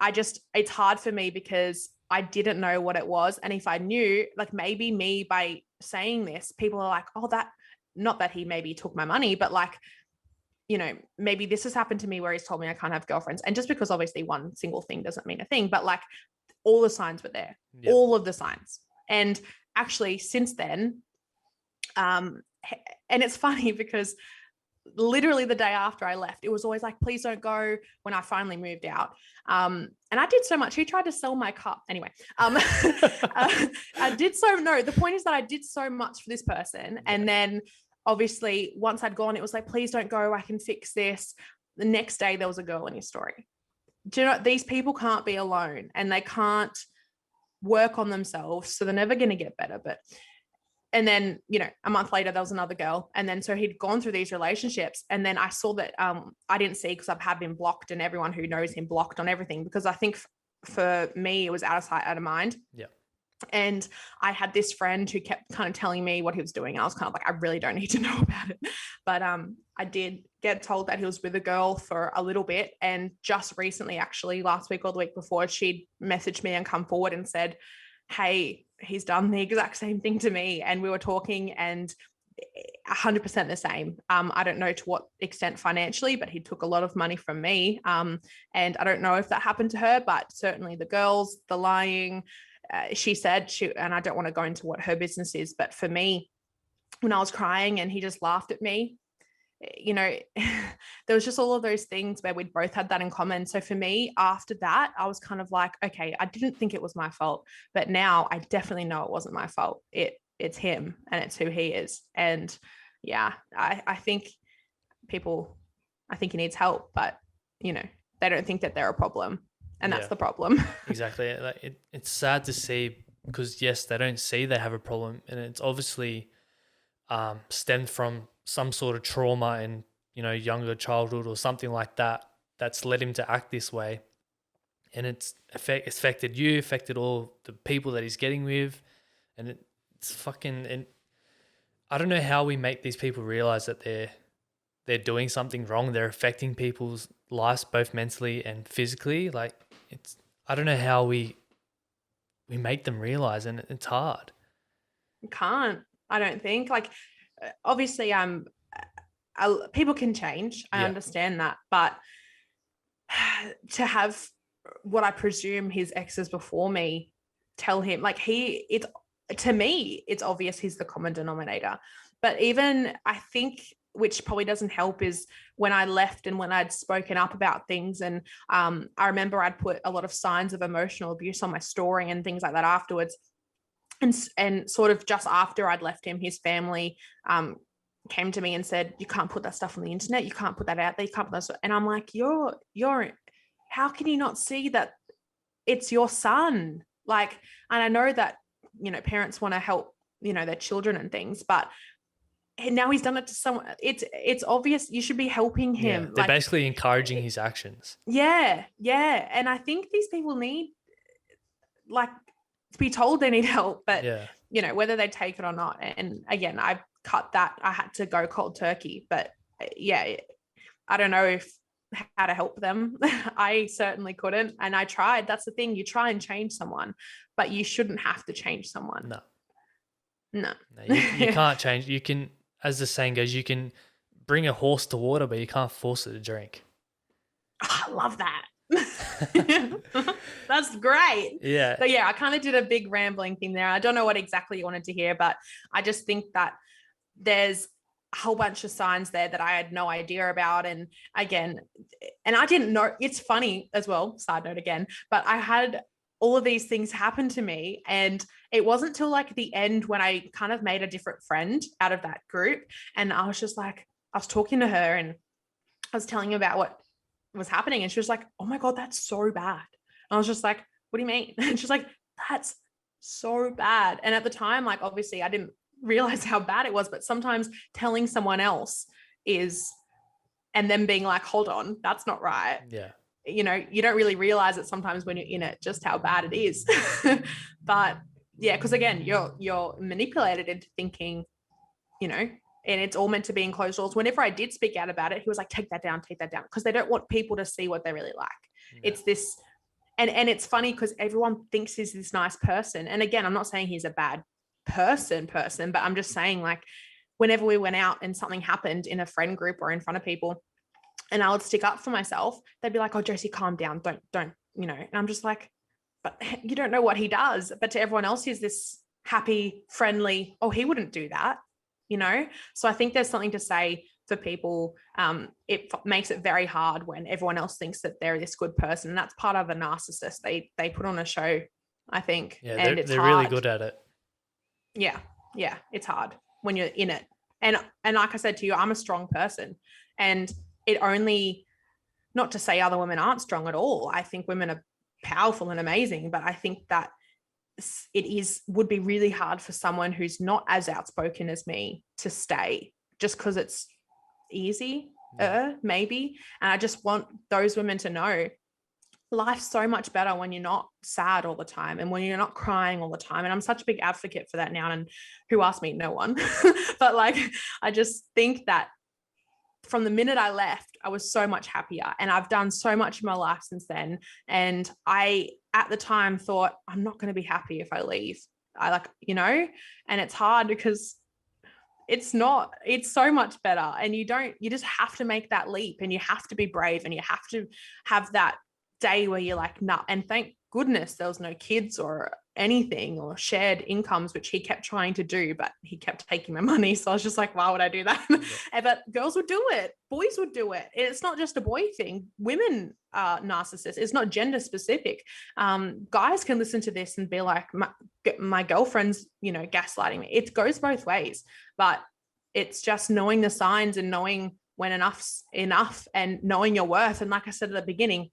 it's hard for me because I didn't know what it was. And if I knew, like maybe me by saying this, people are like, oh, not that he maybe took my money, but like, maybe this has happened to me where he's told me I can't have girlfriends. And just because obviously one single thing doesn't mean a thing, but like all the signs were there, all of the signs. And actually since then, and it's funny because literally the day after I left, it was always like, please don't go, when I finally moved out. And I did so much. He tried to sell my cup. Anyway, the point is that I did so much for this person. And then obviously once I'd gone, it was like, please don't go, I can fix this. The next day there was a girl in his story. Do you know, these people can't be alone and they can't work on themselves. So they're never going to get better. And then, a month later, there was another girl. And then, so he'd gone through these relationships. And then I saw that I didn't see, because I've had been blocked, and everyone who knows him blocked on everything, because I think for me, it was out of sight, out of mind. Yeah. And I had this friend who kept kind of telling me what he was doing. I was kind of like, I really don't need to know about it. But I did get told that he was with a girl for a little bit. And just recently, actually, last week or the week before, she'd messaged me and come forward and said, hey, he's done the exact same thing to me. And we were talking, and 100% the same. I don't know to what extent financially, but he took a lot of money from me. And I don't know if that happened to her, but certainly the girls, the lying, she said, and I don't want to go into what her business is, but for me, when I was crying and he just laughed at me, you know, there was just all of those things where we'd both had that in common. So for me, after that, I was kind of like, okay, I didn't think it was my fault, but now I definitely know it wasn't my fault. It's him, and it's who he is. And yeah, I think I think he needs help, but you know, they don't think that they're a problem, and that's the problem. Exactly. Like it's sad to see, because yes, they don't see they have a problem, and it's obviously stemmed from some sort of trauma in, you know, younger childhood or something like that, that's led him to act this way. And it's affected you, affected all the people that he's getting with, and it's fucking. And I don't know how we make these people realize that they're doing something wrong. They're affecting people's lives both mentally and physically. Like it's, I don't know how we make them realize, and it's hard. You can't. I don't think. Like, obviously, people can change. I understand that, but to have what I presume his exes before me tell him, like, to me, it's obvious he's the common denominator. But even I think, which probably doesn't help, is when I left and when I'd spoken up about things. And I remember I'd put a lot of signs of emotional abuse on my story and things like that afterwards. And sort of just after I'd left him, his family came to me and said, you can't put that stuff on the internet. You can't put that out there. You can't put that stuff. And I'm like, you're, how can you not see that it's your son? Like, and I know that, you know, parents want to help, you know, their children and things, but now he's done it to someone. It's obvious you should be helping him. Yeah, they're basically encouraging his actions. Yeah. And I think these people need, like, to be told they need help, but you know, whether they take it or not. And again, I cut that. I had to go cold turkey, but yeah, I don't know how to help them. I certainly couldn't. And I tried. That's the thing. You try and change someone, but you shouldn't have to change someone. No, you can't change. You can, as the saying goes, you can bring a horse to water, but you can't force it to drink. Oh, I love that. That's great. Yeah. So yeah, I kind of did a big rambling thing there. I don't know what exactly you wanted to hear, but I just think that there's a whole bunch of signs there that I had no idea about. And again, and I didn't know, it's funny as well, side note again, but I had all of these things happen to me. And it wasn't till like the end when I kind of made a different friend out of that group. And I was just like, I was talking to her and I was telling her about what was happening. And she was like, oh my God, that's so bad. And I was just like, what do you mean? And she's like, that's so bad. And at the time, like, obviously I didn't realize how bad it was, but sometimes telling someone else is, and then being like, hold on, that's not right. Yeah. You know, you don't really realize it sometimes when you're in it, just how bad it is. But yeah, because again, you're manipulated into thinking, you know, and it's all meant to be in closed doors. Whenever I did speak out about it, he was like, take that down, because they don't want people to see what they really like. Yeah. It's this, and it's funny because everyone thinks he's this nice person. And again, I'm not saying he's a bad person, but I'm just saying, like, whenever we went out and something happened in a friend group or in front of people, and I would stick up for myself, they'd be like, oh, Josie, calm down. Don't, you know, and I'm just like, but you don't know what he does. But to everyone else, he's this happy, friendly, oh, he wouldn't do that, you know? So I think there's something to say for people. It makes it very hard when everyone else thinks that they're this good person. And that's part of a narcissist. They put on a show, I think. Yeah, and they're really good at it. Yeah, it's hard when you're in it. And like I said to you, I'm a strong person. And it only, not to say other women aren't strong at all. I think women are powerful and amazing, but I think that would be really hard for someone who's not as outspoken as me to stay, just because it's easy, maybe. And I just want those women to know life's so much better when you're not sad all the time and when you're not crying all the time. And I'm such a big advocate for that now. And who asked me? No one. But like, I just think that from the minute I left, I was so much happier, and I've done so much in my life since then. And I at the time thought, I'm not going to be happy if I leave. I like, you know, and it's hard because it's not, it's so much better. And you just have to make that leap, and you have to be brave, and you have to have that day where you're like, nah. And thank goodness there was no kids or anything or shared incomes, which he kept trying to do, but he kept taking my money. So I was just like, why would I do that? Yeah. But girls would do it. Boys would do it. It's not just a boy thing. Women are narcissists. It's not gender specific. Guys can listen to this and be like, my girlfriend's, you know, gaslighting me. It goes both ways, but it's just knowing the signs and knowing when enough's enough and knowing your worth. And like I said at the beginning,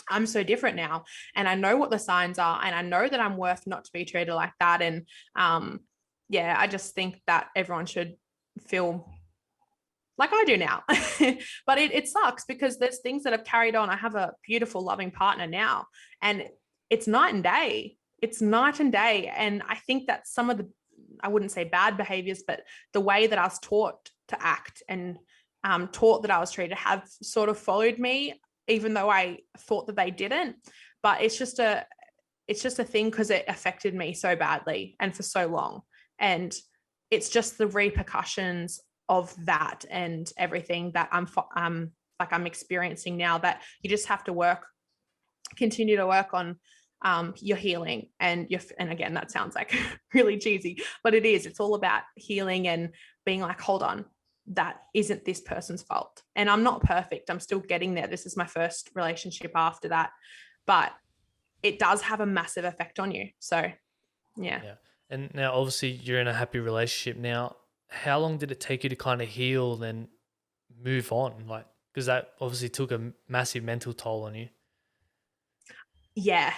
I'm so different now, and I know what the signs are, and I know that I'm worth not to be treated like that. And yeah, I just think that everyone should feel like I do now. But it sucks because there's things that have carried on. I have a beautiful, loving partner now, and it's night and day. It's night and day. And I think that some of the, I wouldn't say bad behaviors, but the way that I was taught to act and taught that I was treated have sort of followed me, even though I thought that they didn't. But it's just a thing because it affected me so badly and for so long. And it's just the repercussions of that and everything that I'm experiencing now, that you just have to continue to work on your healing and again, that sounds like really cheesy, but it is. It's all about healing and being like, hold on, that isn't this person's fault. And I'm not perfect. I'm still getting there. This is my first relationship after that, but it does have a massive effect on you. So yeah. And now obviously you're in a happy relationship now. How long did it take you to kind of heal and move on? Like, because that obviously took a massive mental toll on you. Yeah.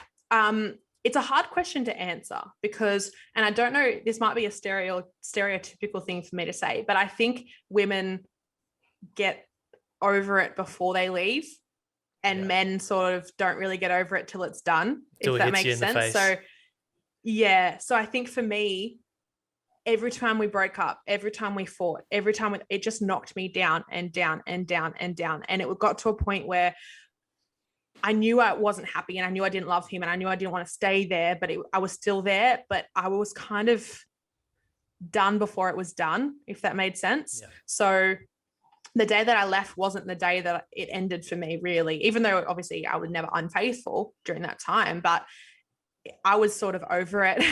It's a hard question to answer because, and I don't know, this might be a stereotypical thing for me to say, but I think women get over it before they leave, and men sort of don't really get over it till it's done, if that makes sense. So yeah. So I think for me, every time we broke up, every time we fought, it just knocked me down and down and down and down. And it got to a point where I knew I wasn't happy, and I knew I didn't love him, and I knew I didn't want to stay there, but I was still there, but I was kind of done before it was done, if that made sense. Yeah. So the day that I left wasn't the day that it ended for me, really, even though obviously I was never unfaithful during that time, but I was sort of over it,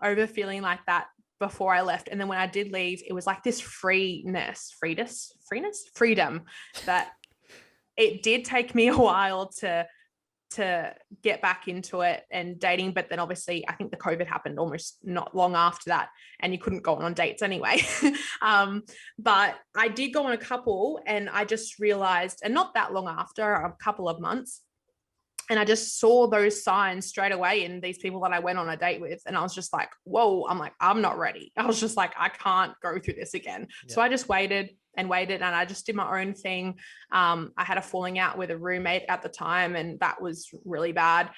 over feeling like that before I left. And then when I did leave, it was like this freedom that it did take me a while to get back into it and dating. But then obviously I think the COVID happened almost not long after that, and you couldn't go on dates anyway. But I did go on a couple, and I just realized, and not that long after, a couple of months, and I just saw those signs straight away in these people that I went on a date with. And I was just like, whoa, I'm not ready. I was just like, I can't go through this again. Yeah. So I just waited and I just did my own thing. I had a falling out with a roommate at the time, and that was really bad.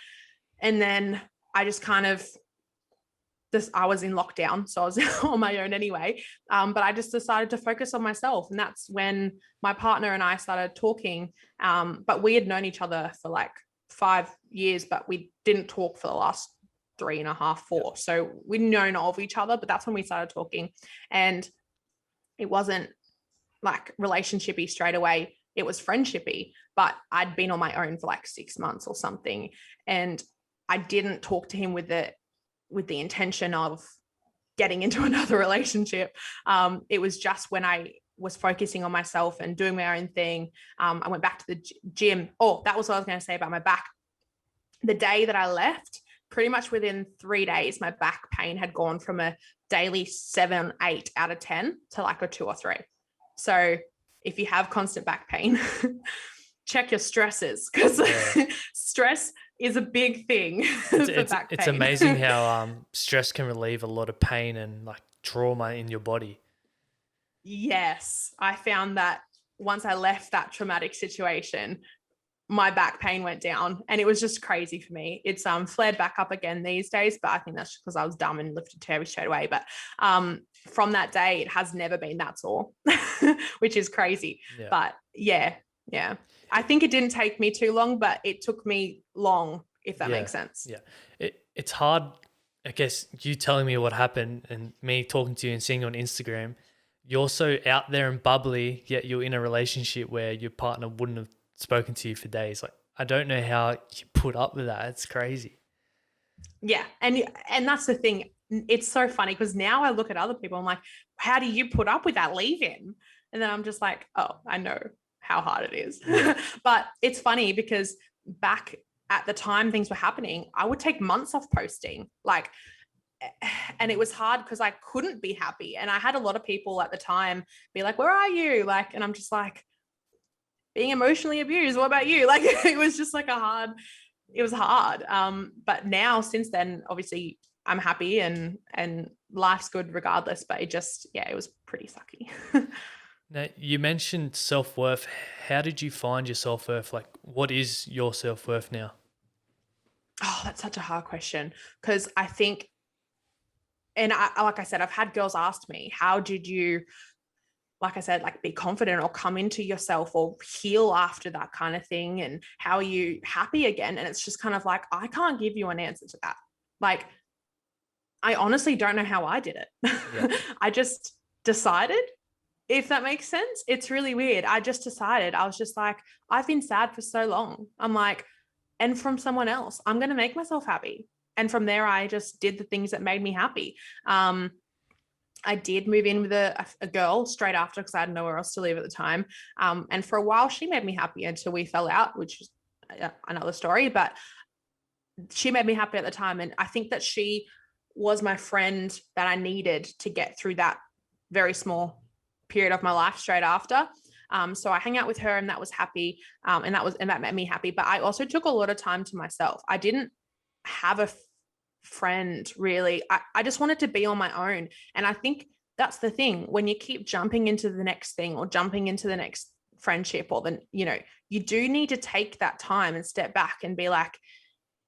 And then I just I was in lockdown, so I was on my own anyway. But I just decided to focus on myself. And that's when my partner and I started talking. But we had known each other for like 5 years, but we didn't talk for the last 3.5, 4. So we'd known of each other, but that's when we started talking. And it wasn't like relationshipy straight away. It was friendshipy, but I'd been on my own for like 6 months or something. And I didn't talk to him with the intention of getting into another relationship. It was just when I was focusing on myself and doing my own thing. I went back to the gym. Oh, that was what I was going to say about my back. The day that I left, pretty much within 3 days, my back pain had gone from a daily 7, 8 out of 10 to like a 2 or 3. So if you have constant back pain, check your stresses, because stress is a big thing for back pain. It's amazing how stress can relieve a lot of pain and like trauma in your body. Yes, I found that once I left that traumatic situation, my back pain went down, and it was just crazy for me. It's flared back up again these days, but I think that's because I was dumb and lifted too heavy straight away. But from that day, it has never been that sore, which is crazy. Yeah. But yeah. I think it didn't take me too long, but it took me long if that makes sense. Yeah. It's hard, I guess, you telling me what happened and me talking to you and seeing you on Instagram. You're so out there and bubbly, yet you're in a relationship where your partner wouldn't have spoken to you for days. Like, I don't know how you put up with that. It's crazy. Yeah. And that's the thing. It's so funny because now I look at other people, I'm like, how do you put up with that leave-in? And then I'm just like, oh, I know how hard it is. Yeah. But it's funny because back at the time things were happening, I would take months off posting. Like, and it was hard because I couldn't be happy. And I had a lot of people at the time be like, where are you? Like, and I'm just like, being emotionally abused. What about you? Like, it was just like it was hard. But now since then, obviously I'm happy and life's good regardless, but it was pretty sucky. Now, you mentioned self-worth. How did you find your self-worth? Like, what is your self-worth now? Oh, that's such a hard question because I think, and like I said, I've had girls ask me, how did you, like I said, like be confident or come into yourself or heal after that kind of thing? And how are you happy again? And it's just kind of like, I can't give you an answer to that. Like, I honestly don't know how I did it. Yeah. I just decided, if that makes sense. It's really weird. I just decided, I was just like, I've been sad for so long. I'm like, and from someone else, I'm going to make myself happy. And from there, I just did the things that made me happy. I did move in with a girl straight after because I had nowhere else to live at the time. And for a while, she made me happy until we fell out, which is another story. But she made me happy at the time. And I think that she was my friend that I needed to get through that very small period of my life straight after. So I hung out with her and that was happy. And that made me happy. But I also took a lot of time to myself. I didn't have a friend really. I just wanted to be on my own. And I think that's the thing, when you keep jumping into the next thing or jumping into the next friendship, or then, you do need to take that time and step back and be like,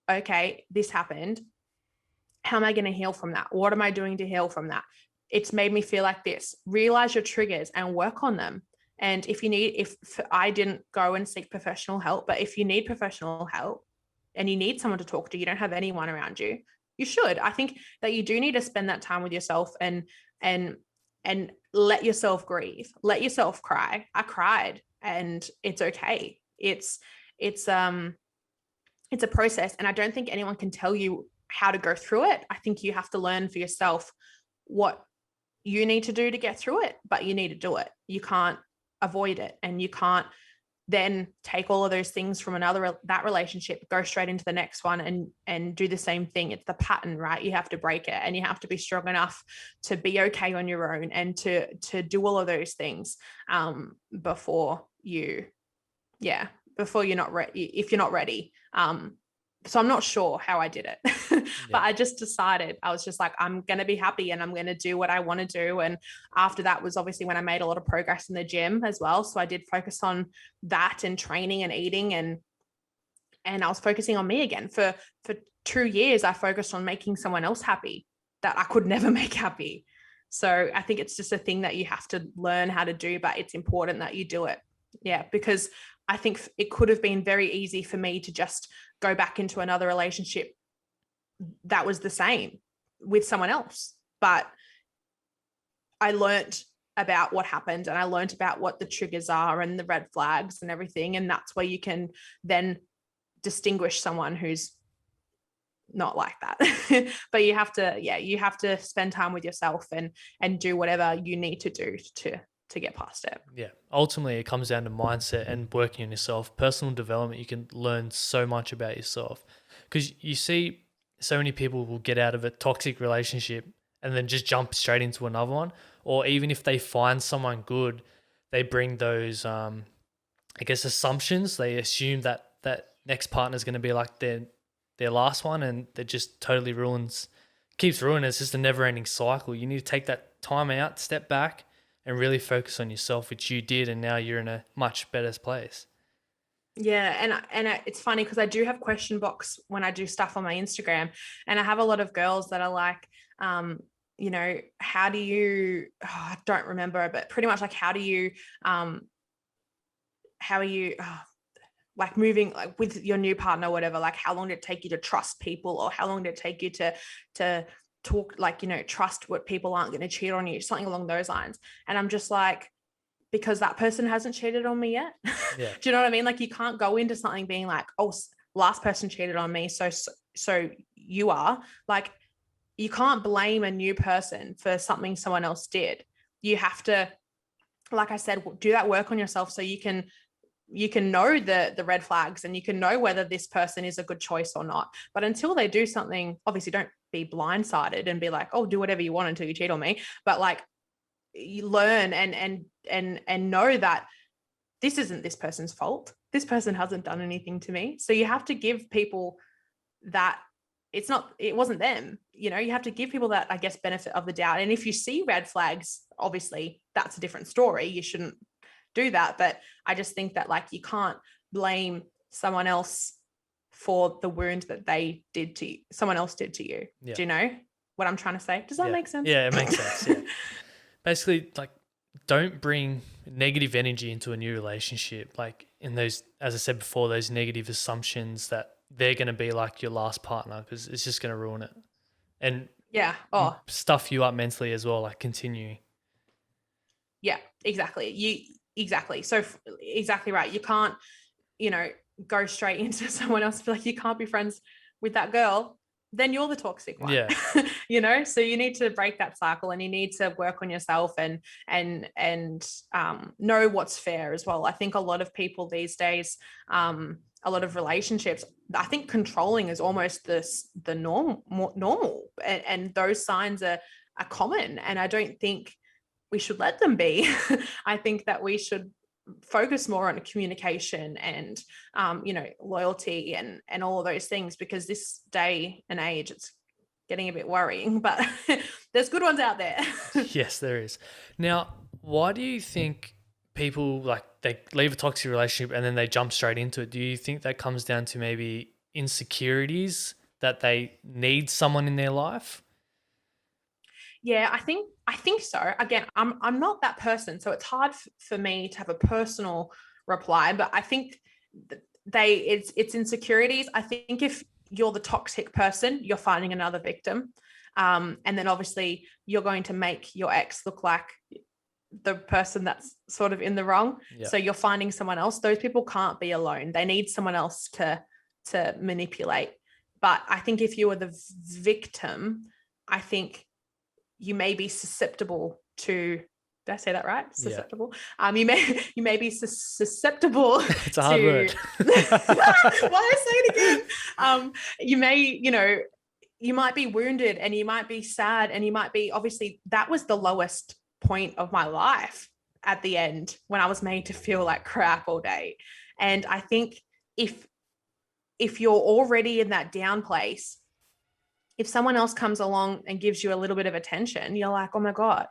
okay, this happened. How am I going to heal from that? What am I doing to heal from that? It's made me feel like this. Realize your triggers and work on them. And if I didn't go and seek professional help, but if you need professional help and you need someone to talk to, you don't have anyone around you, you should. I think that you do need to spend that time with yourself and let yourself grieve, let yourself cry. I cried and it's okay. It's a process. And I don't think anyone can tell you how to go through it. I think you have to learn for yourself what you need to do to get through it, but you need to do it. You can't avoid it, and you can't then take all of those things from that relationship, go straight into the next one and do the same thing. It's the pattern, right? You have to break it, and you have to be strong enough to be okay on your own and to do all of those things before you're not ready, if you're not ready. So I'm not sure how I did it, but I just decided, I was just like, I'm going to be happy and I'm going to do what I want to do. And after that was obviously when I made a lot of progress in the gym as well. So I did focus on that and training and eating, and I was focusing on me again. For 2 years, I focused on making someone else happy that I could never make happy. So I think it's just a thing that you have to learn how to do, but it's important that you do it. Yeah, because I think it could have been very easy for me to just go back into another relationship that was the same with someone else. But I learned about what happened, and I learned about what the triggers are and the red flags and everything. And that's where you can then distinguish someone who's not like that. But you have to spend time with yourself and do whatever you need to do to get past it. Yeah. Ultimately, it comes down to mindset and working on yourself. Personal development, you can learn so much about yourself, because you see so many people will get out of a toxic relationship and then just jump straight into another one. Or even if they find someone good, they bring those, assumptions. They assume that next partner is going to be like their last one, and it just totally keeps ruining. It's just a never ending cycle. You need to take that time out, step back, and really focus on yourself, which you did, and now you're in a much better place. Yeah, and it's funny because I do have question box when I do stuff on my Instagram, and I have a lot of girls that are like, how do you? I don't remember, but pretty much like, how are you? like moving like with your new partner or whatever, like how long did it take you to trust people, or how long did it take you to talk, like, you know, trust what people aren't going to cheat on you, something along those lines. And I'm just like, because that person hasn't cheated on me yet. Yeah. Do you know what I mean? Like, you can't go into something being like, oh, last person cheated on me, so you are like, you can't blame a new person for something someone else did. You have to, like I said, do that work on yourself so you can know the red flags, and you can know whether this person is a good choice or not. But until they do something, obviously don't be blindsided and be like, oh, do whatever you want until you cheat on me. But like, you learn and know that this isn't this person's fault. This person hasn't done anything to me. So you have to give people that it wasn't them, you know. You have to give people that, I guess, benefit of the doubt. And if you see red flags, obviously that's a different story. You shouldn't do that. But I just think that, like, you can't blame someone else for the wound that someone else did to you. Yeah. Do you know what I'm trying to say? Does that make sense? Yeah, it makes sense. Yeah. Basically, like, don't bring negative energy into a new relationship. Like, in those, as I said before, those negative assumptions that they're going to be like your last partner, because it's just going to ruin it. And stuff you up mentally as well, like continuing. Yeah, exactly. Exactly. So exactly right. You can't, you know, go straight into someone else. Feel like you can't be friends with that girl. Then you're the toxic one. Yeah. You know, so you need to break that cycle, and you need to work on yourself and know what's fair as well. I think a lot of people these days, a lot of relationships, I think controlling is almost the normal, and those signs are common. And I don't think we should let them be. I think that we should focus more on communication and, you know, loyalty and all of those things, because this day and age, it's getting a bit worrying, but there's good ones out there. Yes, there is. Now, why do you think people, like, they leave a toxic relationship and then they jump straight into it? Do you think that comes down to maybe insecurities, that they need someone in their life? Yeah, I think so. Again, I'm not that person, so it's hard for me to have a personal reply, but I think it's insecurities. I think if you're the toxic person, you're finding another victim. And then obviously you're going to make your ex look like the person that's sort of in the wrong. Yeah. So you're finding someone else. Those people can't be alone. They need someone else to manipulate. But I think if you are the victim, I think you may be susceptible to, did I say that right? Susceptible. Yeah. You may be susceptible. It's a hard word. Why I say it again? You may, you know, you might be wounded, and you might be sad, and you might be, obviously that was the lowest point of my life at the end, when I was made to feel like crap all day. And I think if you're already in that down place, if someone else comes along and gives you a little bit of attention, you're like, oh my God,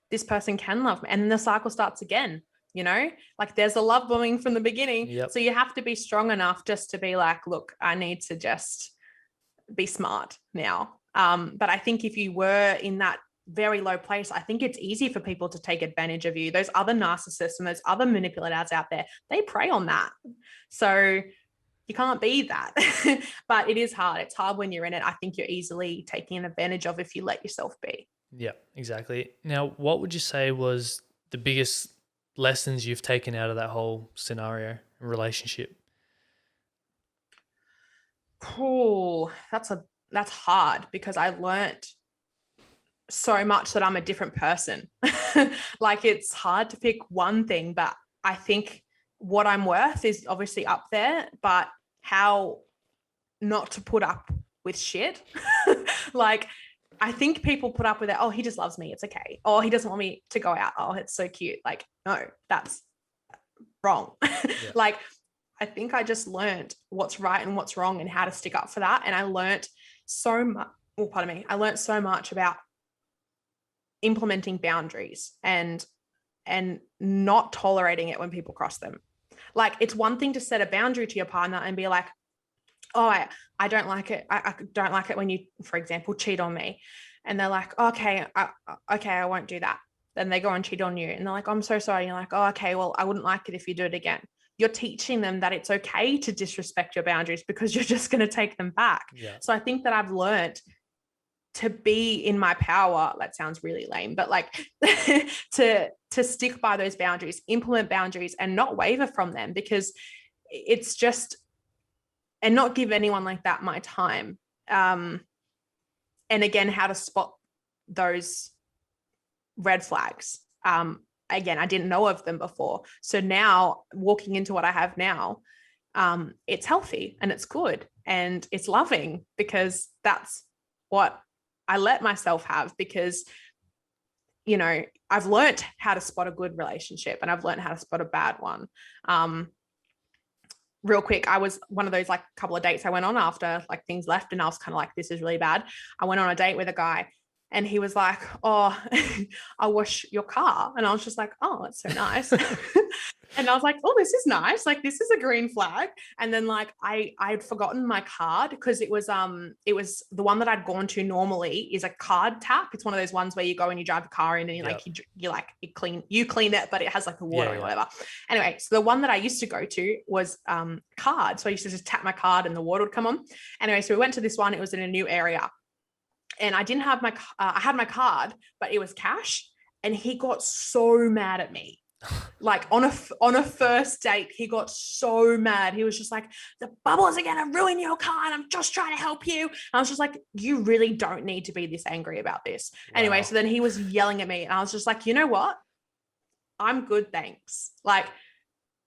this person can love me. And then the cycle starts again, you know, like there's a love bombing from the beginning. Yep. So you have to be strong enough just to be like, look, I need to just be smart now. But I think if you were in that very low place, I think it's easy for people to take advantage of you. Those other narcissists and those other manipulators out there, they prey on that. So you can't be that. But it is hard. It's hard when you're in it. I think you're easily taken advantage of if you let yourself be. Yeah, exactly. Now, what would you say was the biggest lessons you've taken out of that whole scenario and relationship? Oh, that's hard, because I learned so much that I'm a different person. Like, it's hard to pick one thing, but I think what I'm worth is obviously up there, but how not to put up with shit. Like, I think people put up with it. Oh, he just loves me. It's okay. Oh, he doesn't want me to go out. Oh, it's so cute. Like, no, that's wrong. Yeah. Like, I think I just learned what's right and what's wrong and how to stick up for that. And I learned so much. Oh, pardon me. I learned so much about implementing boundaries and not tolerating it when people cross them. Like, it's one thing to set a boundary to your partner and be like, oh, I don't like it. I don't like it when you, for example, cheat on me. And they're like, okay, I won't do that. Then they go and cheat on you. And they're like, I'm so sorry. And you're like, oh, okay, well, I wouldn't like it if you do it again. you're teaching them that it's okay to disrespect your boundaries because you're just going to take them back. Yeah. So I think that I've learned to be in my power. That sounds really lame, but like to stick by those boundaries, implement boundaries, and not waver from them, because it's just, and not give anyone like that my time. And again, how to spot those red flags. Again, I didn't know of them before. So now walking into what I have now, it's healthy and it's good and it's loving, because that's what I let myself have, because, you know, I've learned how to spot a good relationship and I've learned how to spot a bad one. Real quick, I was one of those like couple of dates I went on after like things left and I was kind of like, this is really bad. I went on a date with a guy and he was like, oh, I wash your car. And I was just like, oh, that's so nice. And I was like, oh, this is nice. Like, this is a green flag. And then like, I'd forgotten my card, because it was the one that I'd gone to normally is a card tap. It's one of those ones where you go and you drive a car in and you clean it, but it has like the water and whatever. Anyway, so the one that I used to go to was card. So I used to just tap my card and the water would come on. Anyway, so we went to this one. It was in a new area. And I didn't have I had my card, but it was cash. And he got so mad at me. Like on a first date, he got so mad. He was just like, the bubbles are going to ruin your car and I'm just trying to help you. And I was just like, you really don't need to be this angry about this. Wow. Anyway, so then he was yelling at me and I was just like, you know what? I'm good, thanks. Like,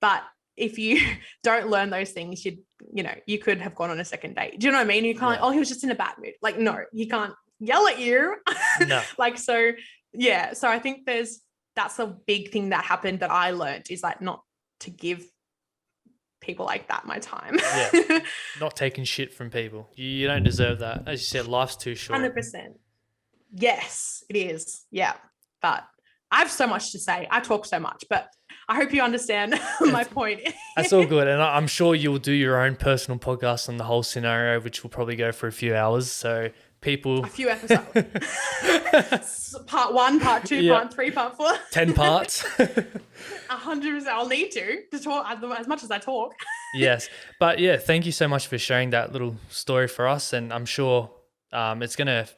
but if you don't learn those things, you could have gone on a second date. Do you know what I mean? You can't, oh, he was just in a bad mood. Like, no, he can't yell at you. No. Like, so yeah. So I think that's a big thing that happened that I learned, is like not to give people like that my time. Yeah. Not taking shit from people. You don't deserve that. As you said, life's too short. 100%. Yes, it is. Yeah. But I have so much to say. I talk so much, but I hope you understand my point. That's all good. And I'm sure you'll do your own personal podcast on the whole scenario, which will probably go for a few hours. So a few episodes. Part 1, part 2, part 3, part 4. 10 parts. 100%. I'll need to talk as much as I talk. Yes. But yeah, thank you so much for sharing that little story for us. And I'm sure it's going to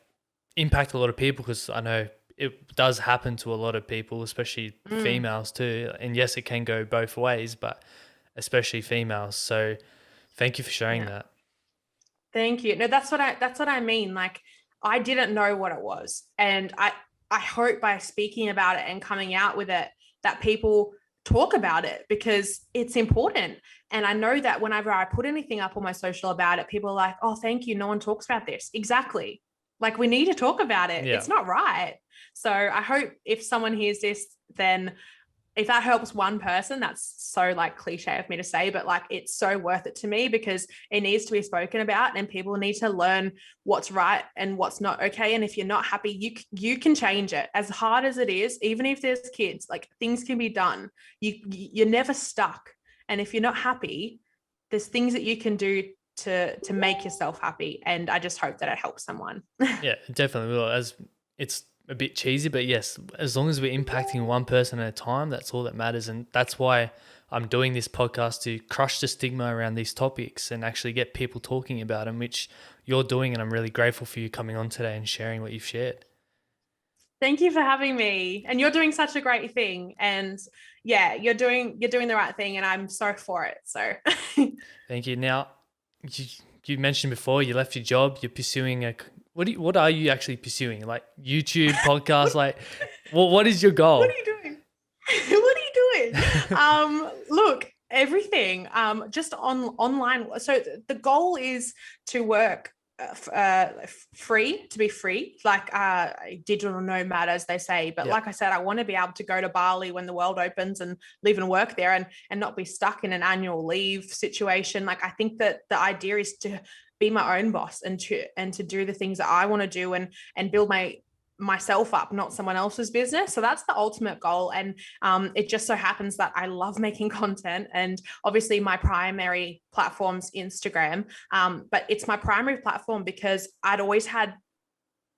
impact a lot of people, because I know it does happen to a lot of people, especially females too. And yes, it can go both ways, but especially females. So thank you for sharing that. Thank you. No, that's what I mean. Like, I didn't know what it was. And I hope by speaking about it and coming out with it, that people talk about it, because it's important. And I know that whenever I put anything up on my social about it, people are like, oh, thank you. No one talks about this. Exactly. Like, we need to talk about it. Yeah. It's not right. So I hope if someone hears this, then if that helps one person, that's so like cliche of me to say, but like, it's so worth it to me, because it needs to be spoken about and people need to learn what's right and what's not okay. And if you're not happy, you can change it. As hard as it is, even if there's kids, like, things can be done. You're never stuck. And if you're not happy, there's things that you can do to make yourself happy. And I just hope that it helps someone. Yeah, it definitely will. As it's a bit cheesy, but yes, as long as we're impacting one person at a time, that's all that matters. And that's why I'm doing this podcast, to crush the stigma around these topics and actually get people talking about them, which you're doing. And I'm really grateful for you coming on today and sharing what you've shared. Thank you for having me. And you're doing such a great thing. And yeah, you're doing the right thing, and I'm so for it. So thank you. Now, you mentioned before you left your job, you're pursuing what are you actually pursuing? Like YouTube, podcast, like what is your goal? What are you doing? What are you doing? Look, everything, just online. So the goal is to work to be free, like digital nomad, as they say. But like I said, I want to be able to go to Bali when the world opens and live and work there, and not be stuck in an annual leave situation. Like, I think that the idea is to be my own boss and to do the things that I want to do and build myself up, not someone else's business. So that's the ultimate goal. And it just so happens that I love making content, and obviously my primary platform's Instagram. But it's my primary platform because I'd always had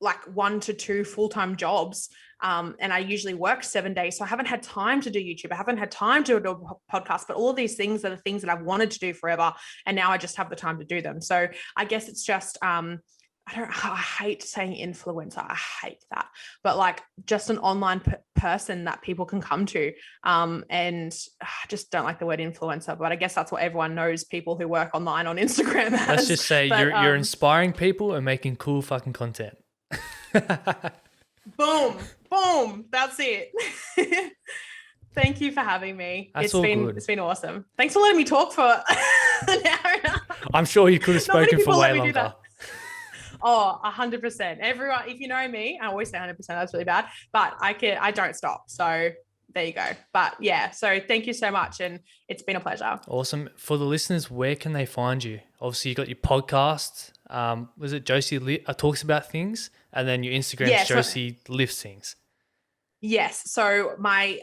like 1 to 2 full-time jobs. And I usually work 7 days. So I haven't had time to do YouTube. I haven't had time to do a podcast, but all of these things are the things that I've wanted to do forever. And now I just have the time to do them. So I guess it's just, I hate saying influencer. I hate that, but like just an online person that people can come to. And I just don't like the word influencer, but I guess that's what everyone knows people who work online on Instagram as. Let's just say you're inspiring people and making cool fucking content. Boom. That's it. Thank you for having me. It's been awesome. Thanks for letting me talk for an hour and a half. I'm sure you could have spoken for way longer. Oh, 100%. Everyone, if you know me, I always say 100%. That's really bad, but I don't stop. So there you go. But yeah, so thank you so much. And it's been a pleasure. Awesome. For the listeners, where can they find you? Obviously you got your podcast. Was it Josie talks about things? And then your Instagram, Josie lifts things. Yes. So my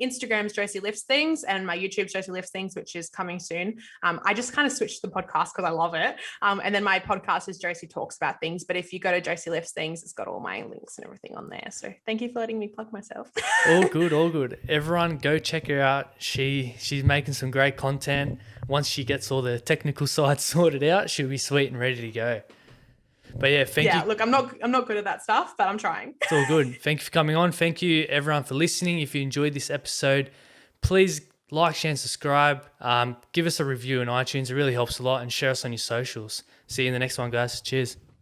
Instagram's Josie Lifts Things and my YouTube's Josie Lifts Things, which is coming soon. I just kind of switched the podcast because I love it. And then my podcast is Josie Talks About Things. But if you go to Josie Lifts Things, it's got all my links and everything on there. So thank you for letting me plug myself. All good. Everyone go check her out. She's making some great content. Once she gets all the technical side sorted out, she'll be sweet and ready to go. But yeah, thank you. Yeah, look, I'm not good at that stuff, but I'm trying. It's all good. Thank you for coming on. Thank you everyone for listening. If you enjoyed this episode, please like, share, and subscribe. Give us a review on iTunes. It really helps a lot, and share us on your socials. See you in the next one, guys. Cheers.